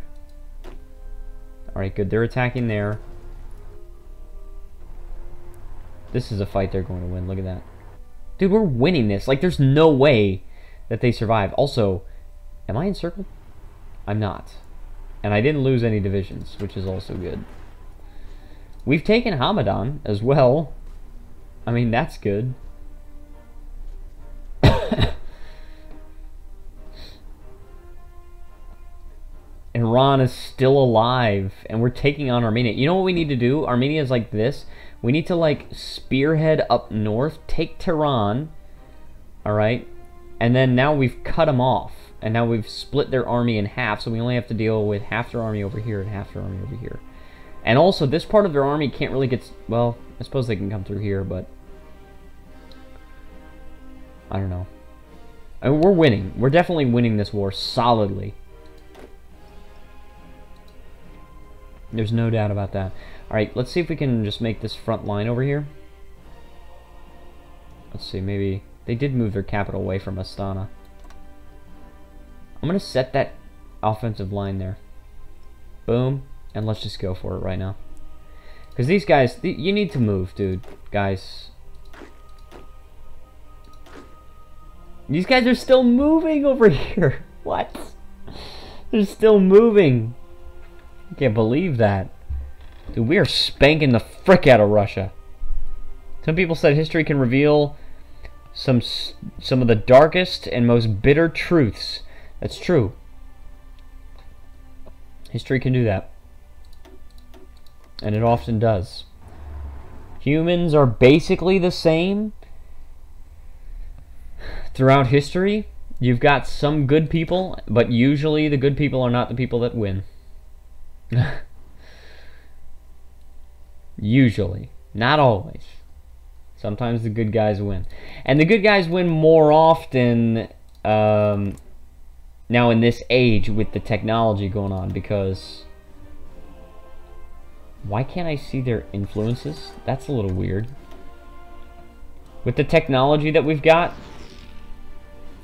Alright, good. They're attacking there. This is a fight they're going to win. Look at that. Dude, we're winning this. Like, there's no way that they survive. Also, am I encircled? I'm not. And I didn't lose any divisions, which is also good. We've taken Hamadan as well. I mean, that's good. Iran is still alive, and we're taking on Armenia. You know what we need to do? Armenia is like this. We need to, like, spearhead up north, take Tehran, alright? And then now we've cut them off. And now we've split their army in half, so we only have to deal with half their army over here and half their army over here. And also, this part of their army can't really get... Well, I suppose they can come through here, but... I don't know. I mean, we're winning. We're definitely winning this war solidly. There's no doubt about that. Alright, let's see if we can just make this front line over here. Let's see, maybe... They did move their capital away from Astana. I'm going to set that offensive line there. Boom. And let's just go for it right now. Because these guys, you need to move, dude. Guys. These guys are still moving over here. What? They're still moving. I can't believe that. Dude, we are spanking the frick out of Russia. Some people said history can reveal some of the darkest and most bitter truths. That's true. History can do that. And it often does. Humans are basically the same throughout history. You've got some good people, but usually the good people are not the people that win. Usually. Not always. Sometimes the good guys win. And the good guys win more often now in this age with the technology going on, because... Why can't I see their influences? That's a little weird. With the technology that we've got...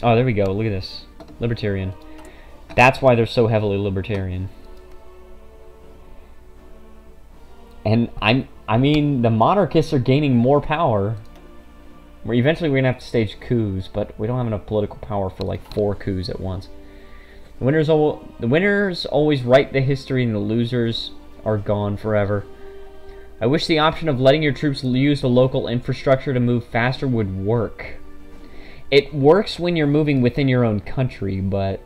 Oh, there we go. Look at this. Libertarian. That's why they're so heavily libertarian. And I mean, the monarchists are gaining more power. Eventually we're going to have to stage coups, but we don't have enough political power for like 4 coups at once. The winners always write the history, and the losers are gone forever. I wish the option of letting your troops use the local infrastructure to move faster would work. It works when you're moving within your own country, but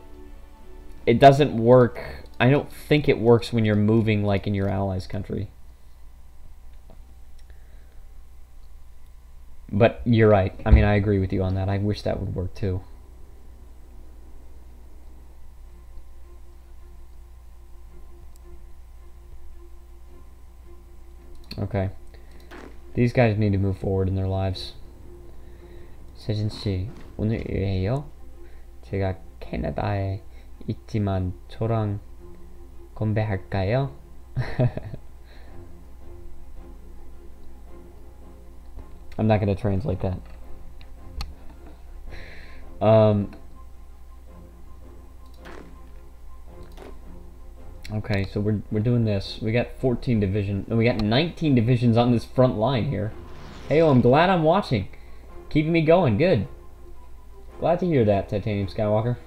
it doesn't work. I don't think it works when you're moving like in your allies' country. But you're right. I mean, I agree with you on that. I wish that would work too. Okay. These guys need to move forward in their lives. 세진씨, 오늘이에요? 제가 캐나다에 있지만 저랑 건배할까요? I'm not going to translate that. Okay, so we're doing this. We got 14 division. No, we got 19 divisions on this front line here. Hey, I'm glad I'm watching. Keeping me going. Good. Glad to hear that, Titanium Skywalker.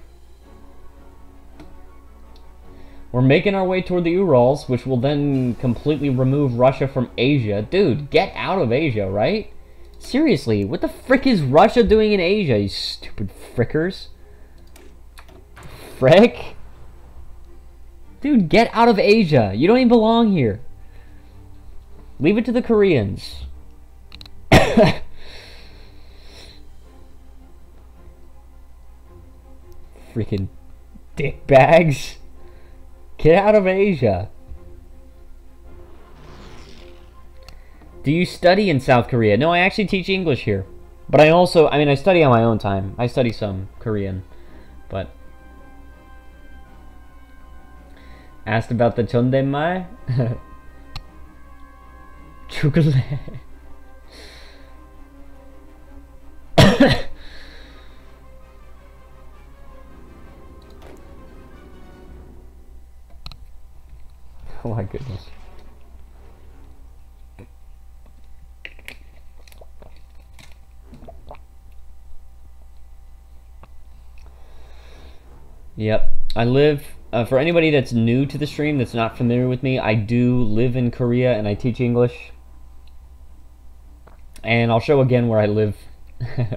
We're making our way toward the Urals, which will then completely remove Russia from Asia. Dude, get out of Asia, right? Seriously, what the frick is Russia doing in Asia, you stupid frickers? Frick? Dude, get out of Asia. You don't even belong here. Leave it to the Koreans. Freaking dickbags. Get out of Asia. Do you study in South Korea? No, I actually teach English here. But I also, I mean, I study on my own time. I study some Korean. But Asked about the chondemai? Chocolate. Oh my goodness. Yep, I live, for anybody that's new to the stream, that's not familiar with me, I do live in Korea and I teach English. And I'll show again where I live.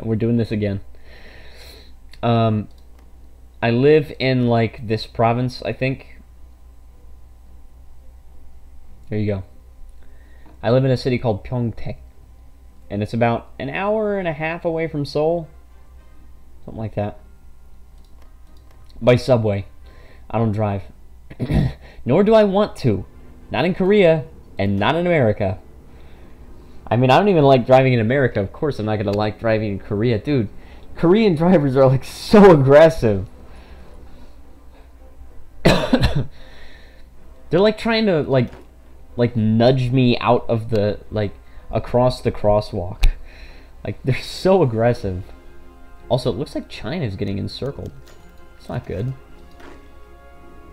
We're doing this again. I live in, like, this province, I think. There you go. I live in a city called Pyeongtaek. And it's about an hour and a half away from Seoul. Something like that. By subway. I don't drive. Nor do I want to. Not in Korea, and not in America. I mean, I don't even like driving in America. Of course I'm not gonna like driving in Korea. Dude, Korean drivers are, like, so aggressive. They're, like, trying to, like nudge me out of the, like, across the crosswalk. Like, they're so aggressive. Also, it looks like China's getting encircled. It's not good.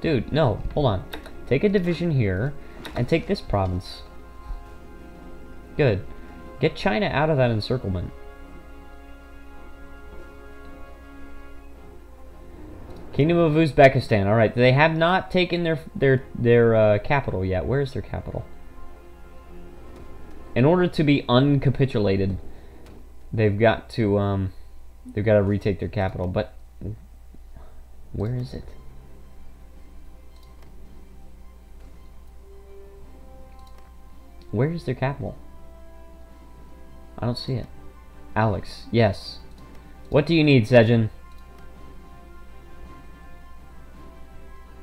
Dude, no, hold on. Take a division here, and take this province. Good. Get China out of that encirclement. Kingdom of Uzbekistan. Alright, they have not taken their capital yet. Where is their capital? In order to be uncapitulated, they've got to retake their capital, but where is it? Where is their capital? I don't see it. Alex, yes. What do you need, Sejin?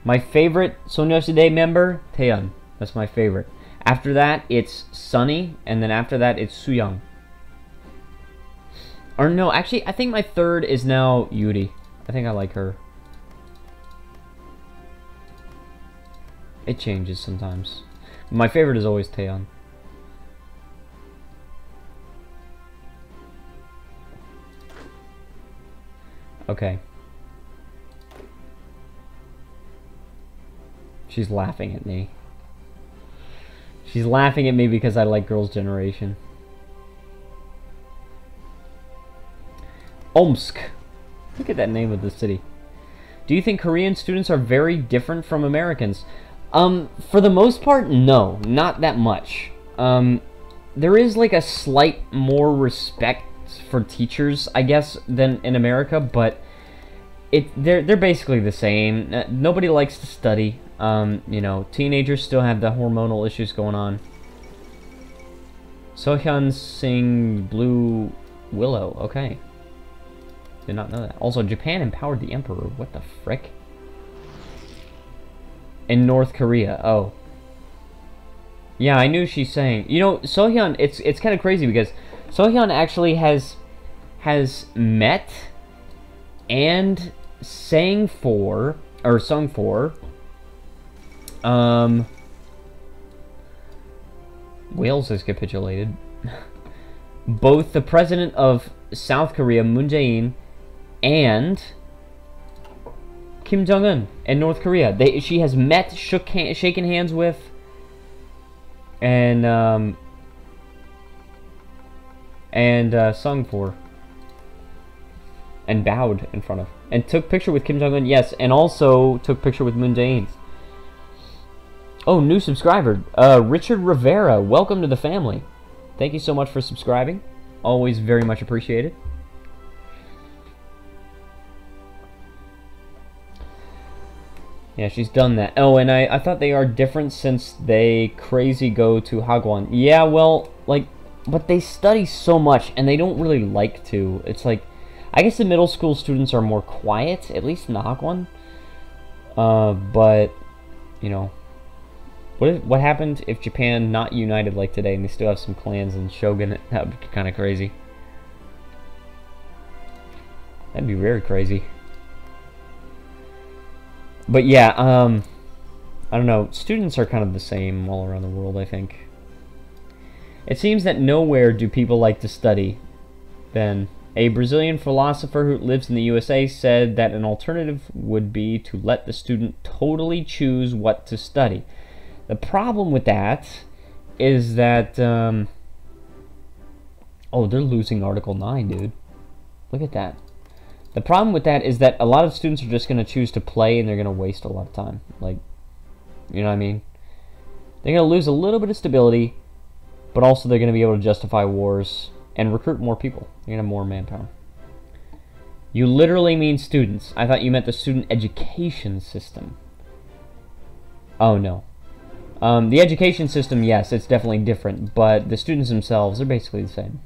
My favorite Sonyoshide member, Taeyeon. That's my favorite. After that, it's Sunny, and then after that, it's Sooyoung. Or no, actually, I think my third is now Yuri. I think I like her. It changes sometimes. My favorite is always Taeyeon. Okay. She's laughing at me. She's laughing at me because I like Girls' Generation. Omsk. Look at that name of the city. Do you think Korean students are very different from Americans? For the most part, no. Not that much. There is, like, a slight more respect for teachers, I guess, than in America, but they're basically the same. Nobody likes to study. You know, teenagers still have the hormonal issues going on. Sohyun sing Blue Willow. Okay. Did not know that. Also, Japan empowered the emperor. What the frick? In North Korea. Oh. Yeah, I knew she's saying. You know, Sohyun, it's kind of crazy because Sohyun actually has met and sung for Wales has capitulated. Both the president of South Korea, Moon Jae-in, and Kim Jong-un in North Korea. She has met, shaken hands with, and sung for, and bowed in front of, and took picture with Kim Jong-un. Yes, and also took picture with Moon Jae-in. Oh, new subscriber, Richard Rivera. Welcome to the family. Thank you so much for subscribing. Always very much appreciated. Yeah, she's done that. Oh, and I thought they are different since they crazy go to Hagwon. Yeah, well, like, but they study so much, and they don't really like to. It's like, I guess the middle school students are more quiet, at least in the Hagwon. But, you know, what happened if Japan not united like today, and they still have some clans and shogunate? That would be kind of crazy. That'd be very crazy. But yeah, I don't know. Students are kind of the same all around the world, I think. It seems that nowhere do people like to study. Ben. A Brazilian philosopher who lives in the USA said that an alternative would be to let the student totally choose what to study. The problem with that is that, oh, they're losing Article 9, dude. Look at that. The problem with that is that a lot of students are just going to choose to play, and they're going to waste a lot of time. Like, you know what I mean? They're going to lose a little bit of stability, but also they're going to be able to justify wars and recruit more people. You're going to have more manpower. You literally mean students. I thought you meant the student education system. Oh, no. The education system, yes, it's definitely different, but the students themselves are basically the same.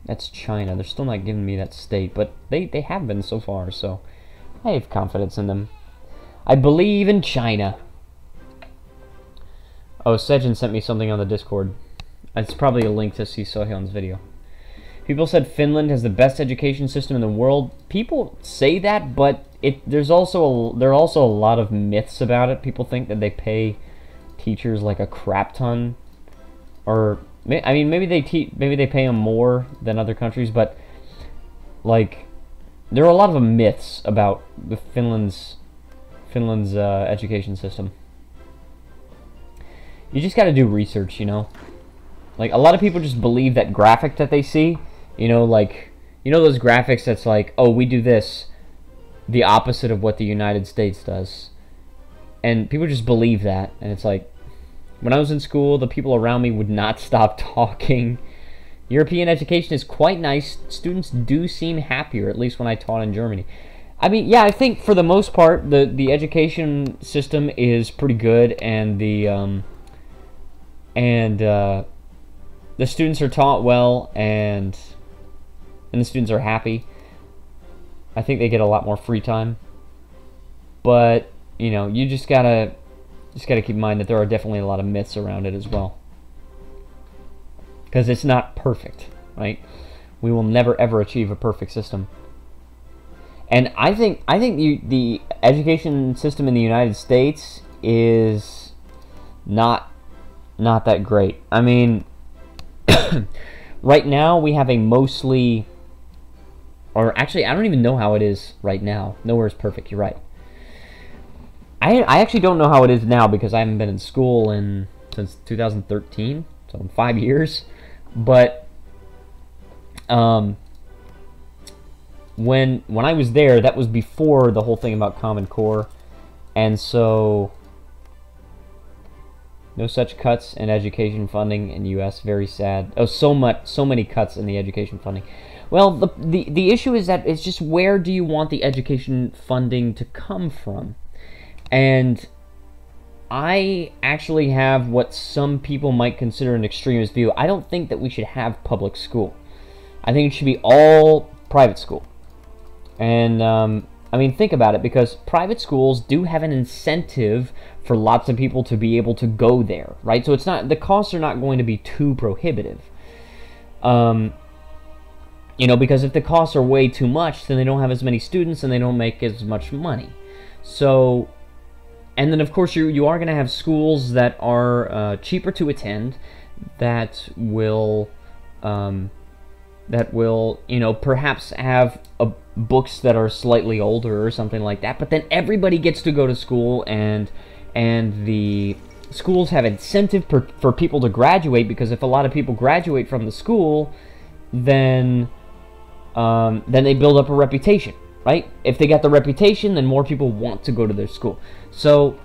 That's China. They're still not giving me that state, but they have been so far, so I have confidence in them. I believe in China. Oh, Sejin sent me something on the Discord. It's probably a link to see Sohyun's video. People said Finland has the best education system in the world. People say that, but there are also a lot of myths about it. People think that they pay teachers like a crap ton, or I mean, maybe they pay them more than other countries, but like there are a lot of myths about the Finland's education system. You just got to do research, you know. Like a lot of people just believe that graphic that they see, you know, like those graphics that's like, oh, we do this, the opposite of what the United States does, and people just believe that, and it's like, when I was in school, the people around me would not stop talking. European education is quite nice. Students do seem happier, at least when I taught in Germany. I mean, yeah, I think for the most part, the education system is pretty good, and the students are taught well, and the students are happy. I think they get a lot more free time. But, you know, you just gotta keep in mind that there are definitely a lot of myths around it as well. Because it's not perfect, right? We will never ever achieve a perfect system. And I think the education system in the United States is not that great. I mean, right now we have a mostly, or actually I don't even know how it is right now. Nowhere is perfect, you're right. I actually don't know how it is now because I haven't been in school since 2013, so in 5 years. But when I was there, that was before the whole thing about Common Core, and so no such cuts in education funding in U.S. Very sad. Oh, so many cuts in the education funding. Well, the issue is that it's just, where do you want the education funding to come from? And I actually have what some people might consider an extremist view. I don't think that we should have public school. I think it should be all private school. And, I mean, think about it, because private schools do have an incentive for lots of people to be able to go there, right? So it's not, the costs are not going to be too prohibitive. You know, because if the costs are way too much, then they don't have as many students and they don't make as much money. So, and then of course you are going to have schools that are cheaper to attend, that will, you know, perhaps have books that are slightly older or something like that. But then everybody gets to go to school, and the schools have incentive for people to graduate, because if a lot of people graduate from the school, then they build up a reputation, right? If they got the reputation, then more people want to go to their school. So,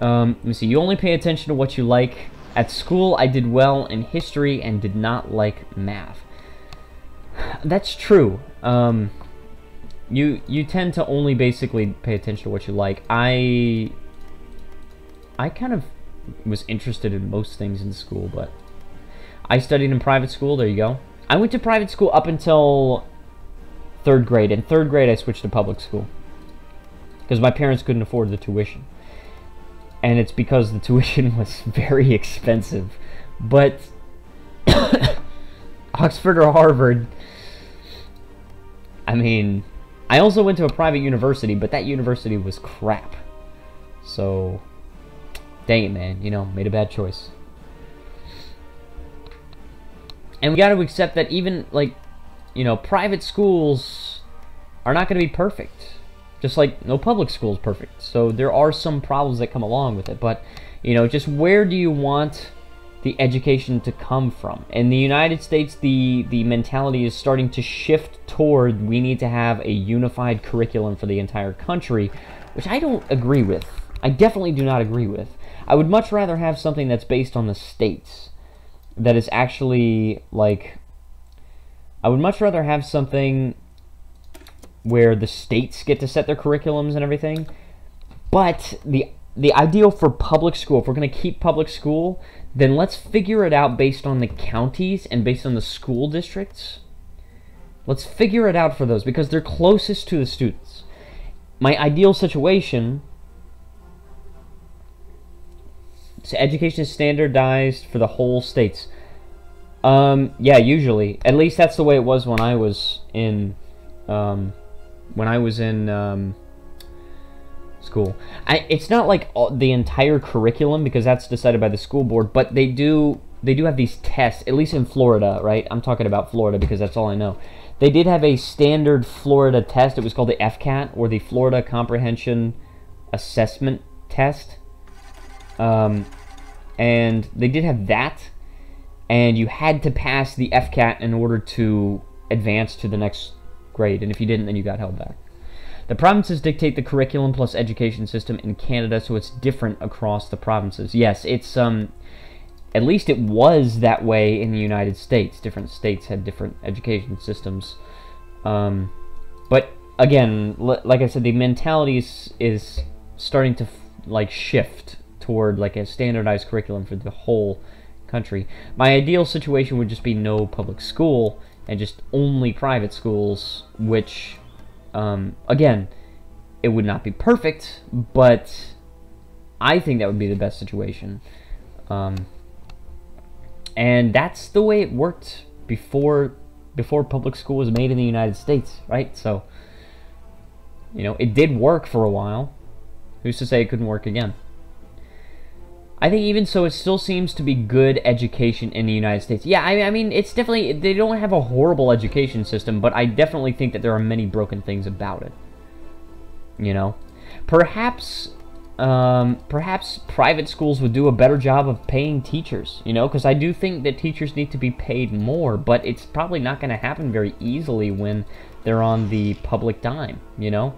let me see. You only pay attention to what you like. At school, I did well in history and did not like math. That's true. You tend to only basically pay attention to what you like. I kind of was interested in most things in school, but I studied in private school. There you go. I went to private school up until 3rd grade. In 3rd grade, I switched to public school because my parents couldn't afford the tuition. And it's because the tuition was very expensive. But Oxford or Harvard, I mean, I also went to a private university, but that university was crap. So, dang it, man. You know, made a bad choice. And we got to accept that even, like, you know, private schools are not going to be perfect. Just like no public school is perfect. So there are some problems that come along with it. But, you know, just where do you want the education to come from? In the United States, the mentality is starting to shift toward we need to have a unified curriculum for the entire country, which I don't agree with. I definitely do not agree with. I would much rather have something that's based on the states. That is actually, like... I would much rather have something where the states get to set their curriculums and everything. But the ideal for public school, if we're going to keep public school, then let's figure it out based on the counties and based on the school districts. Let's figure it out for those because they're closest to the students. My ideal situation... So education is standardized for the whole states. Yeah, usually. At least that's the way it was when I was in, school. It's not like the entire curriculum because that's decided by the school board, but they do have these tests, at least in Florida, right? I'm talking about Florida because that's all I know. They did have a standard Florida test. It was called the FCAT, or the Florida Comprehension Assessment Test. And they did have that, and you had to pass the FCAT in order to advance to the next grade, and if you didn't, then you got held back. The provinces dictate the curriculum plus education system in Canada, so it's different across the provinces. Yes, it's, at least it was that way in the United States. Different states had different education systems. But, again, like I said, the mentality is starting to, like, shift toward like a standardized curriculum for the whole country. My ideal situation would just be no public school and just only private schools, which, again, it would not be perfect, but I think that would be the best situation. And that's the way it worked before public school was made in the United States, right? So, you know, it did work for a while. Who's to say it couldn't work again? I think even so, it still seems to be good education in the United States. Yeah, I mean, it's definitely, they don't have a horrible education system, but I definitely think that there are many broken things about it. You know? Perhaps private schools would do a better job of paying teachers, you know? Because I do think that teachers need to be paid more, but it's probably not going to happen very easily when they're on the public dime, you know?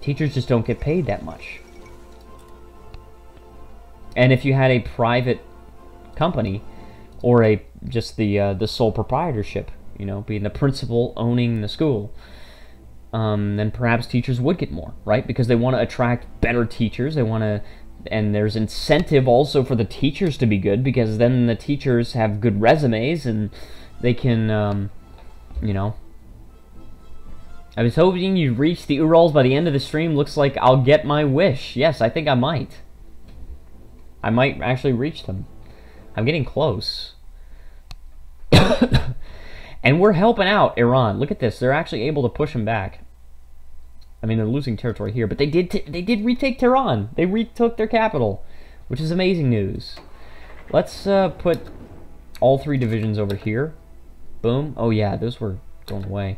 Teachers just don't get paid that much. And if you had a private company, or just the sole proprietorship, you know, being the principal owning the school, then perhaps teachers would get more, right? Because they want to attract better teachers. They want to, and there's incentive also for the teachers to be good, because then the teachers have good resumes and they can, you know. I was hoping you'd reach the Urals by the end of the stream. Looks like I'll get my wish. Yes, I think I might. I might actually reach them. I'm getting close. And we're helping out Iran. Look at this. They're actually able to push them back. I mean, they're losing territory here, but they did retake Tehran. They retook their capital, which is amazing news. Let's put all 3 divisions over here. Boom. Oh yeah, those were going away.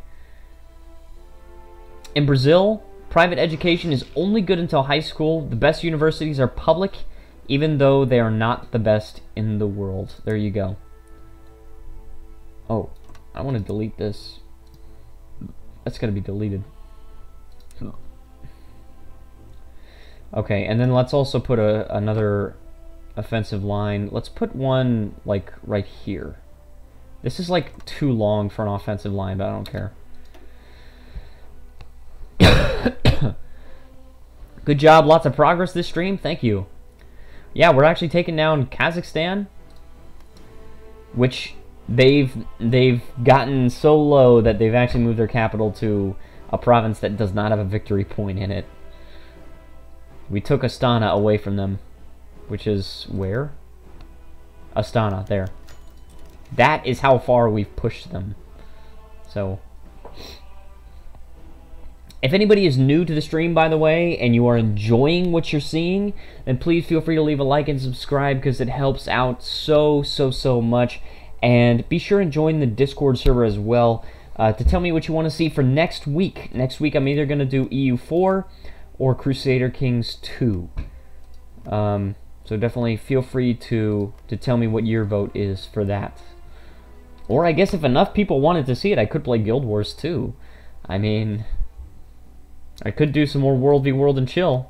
In Brazil, private education is only good until high school. The best universities are public, even though they are not the best in the world. There you go. Oh, I want to delete this. That's got to be deleted. Okay, and then let's also put another offensive line. Let's put one, like, right here. This is, like, too long for an offensive line, but I don't care. Good job. Lots of progress this stream. Thank you. Yeah, we're actually taking down Kazakhstan, which they've gotten so low that they've actually moved their capital to a province that does not have a victory point in it. We took Astana away from them, which is where? Astana, there. That is how far we've pushed them. So, If anybody is new to the stream, by the way, and you are enjoying what you're seeing, then please feel free to leave a like and subscribe because it helps out so much. And be sure and join the Discord server as well to tell me what you want to see for next week. Next week, I'm either going to do EU4 or Crusader Kings 2. So definitely feel free to tell me what your vote is for that. Or I guess if enough people wanted to see it, I could play Guild Wars 2. I mean, I could do some more World v World and Chill.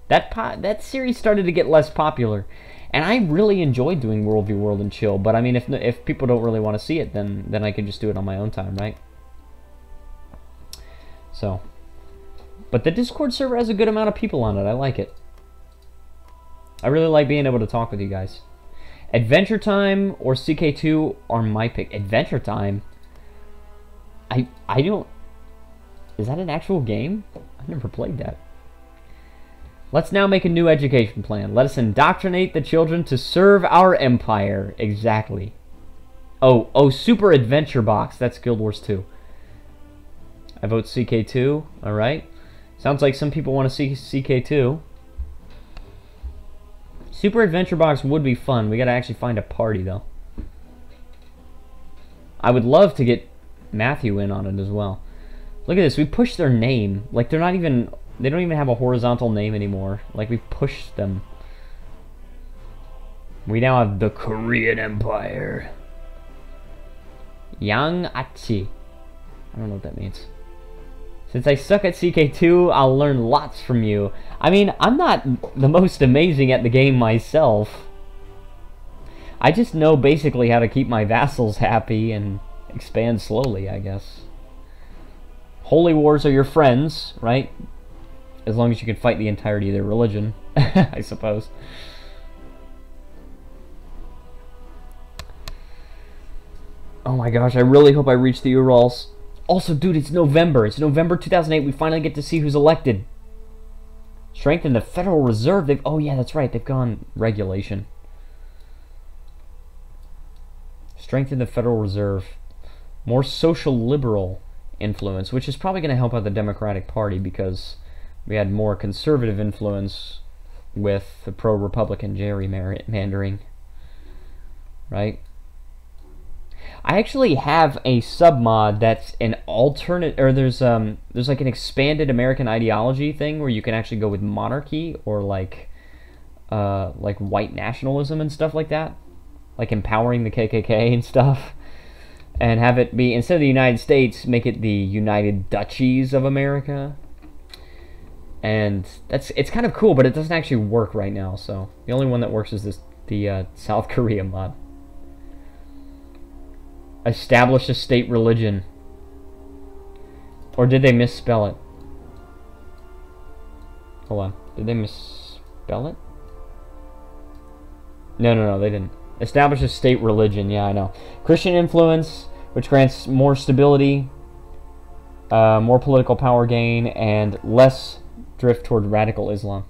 That series started to get less popular, and I really enjoyed doing World v World and Chill. But I mean, if people don't really want to see it, then I can just do it on my own time, right? So, but the Discord server has a good amount of people on it. I like it. I really like being able to talk with you guys. Adventure Time or CK2 are my pick. Adventure Time. I don't. Is that an actual game? I've never played that. Let's now make a new education plan. Let us indoctrinate the children to serve our empire. Exactly. Oh, Super Adventure Box. That's Guild Wars 2. I vote CK2. Alright. Sounds like some people want to see CK2. Super Adventure Box would be fun. We gotta actually find a party, though. I would love to get Matthew in on it as well. Look at this. We pushed their name. Like, they're not even... They don't even have a horizontal name anymore. Like, we pushed them. We now have the Korean Empire. Yangachi. I don't know what that means. Since I suck at CK2, I'll learn lots from you. I mean, I'm not the most amazing at the game myself. I just know basically how to keep my vassals happy and expand slowly, I guess. Holy wars are your friends, right? As long as you can fight the entirety of their religion, I suppose. Oh my gosh, I really hope I reach the Urals. Also, dude, it's November. It's November 2008. We finally get to see who's elected. Strengthen the Federal Reserve. Oh, yeah, that's right. They've gone regulation. Strengthen the Federal Reserve. More social liberal influence, which is probably going to help out the Democratic Party because we had more conservative influence with the pro-Republican gerrymandering. Right? I actually have a submod that's an alternate, or there's like an expanded American ideology thing where you can actually go with monarchy or like white nationalism and stuff like that, like empowering the KKK and stuff, and have it be, instead of the United States, make it the United Duchies of America. And it's kind of cool, but it doesn't actually work right now. So the only one that works is the South Korea mod. Establish a state religion. Or did they misspell it? Hold on. Did they misspell it? No, they didn't. Establish a state religion. Yeah, I know. Christian influence, which grants more stability, more political power gain, and less drift toward radical Islam.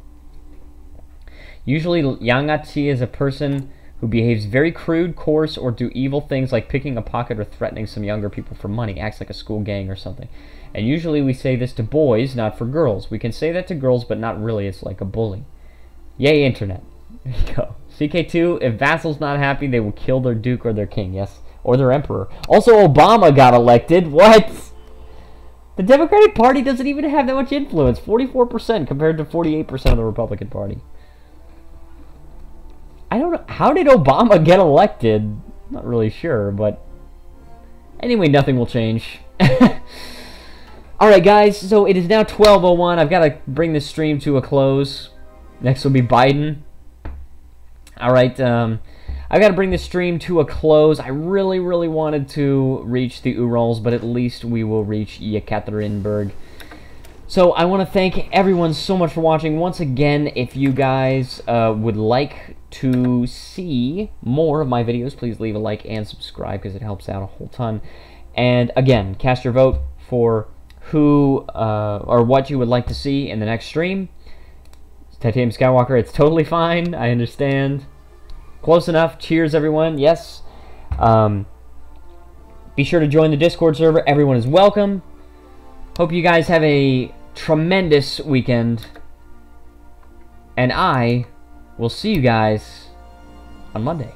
Usually, Yangachi is a person who behaves very crude, coarse, or do evil things like picking a pocket or threatening some younger people for money. Acts like a school gang or something. And usually we say this to boys, not for girls. We can say that to girls, but not really. It's like a bully. Yay, internet. There you go. CK2, if vassals not happy, they will kill their duke or their king. Yes. Or their emperor. Also, Obama got elected. What? The Democratic Party doesn't even have that much influence. 44% compared to 48% of the Republican Party. I don't know. How did Obama get elected? Not really sure, but anyway, nothing will change. Alright, guys, so it is now 12:01. I've got to bring this stream to a close. Next will be Biden. Alright, I've got to bring this stream to a close. I really wanted to reach the Urals, but at least we will reach Yekaterinburg. So I want to thank everyone so much for watching. Once again, if you guys would like to see more of my videos, please leave a like and subscribe because it helps out a whole ton. And again, cast your vote for who or what you would like to see in the next stream. Titanium Skywalker, it's totally fine. I understand. Close enough. Cheers, everyone. Yes. Be sure to join the Discord server. Everyone is welcome. Hope you guys have a tremendous weekend. And I will see you guys on Monday.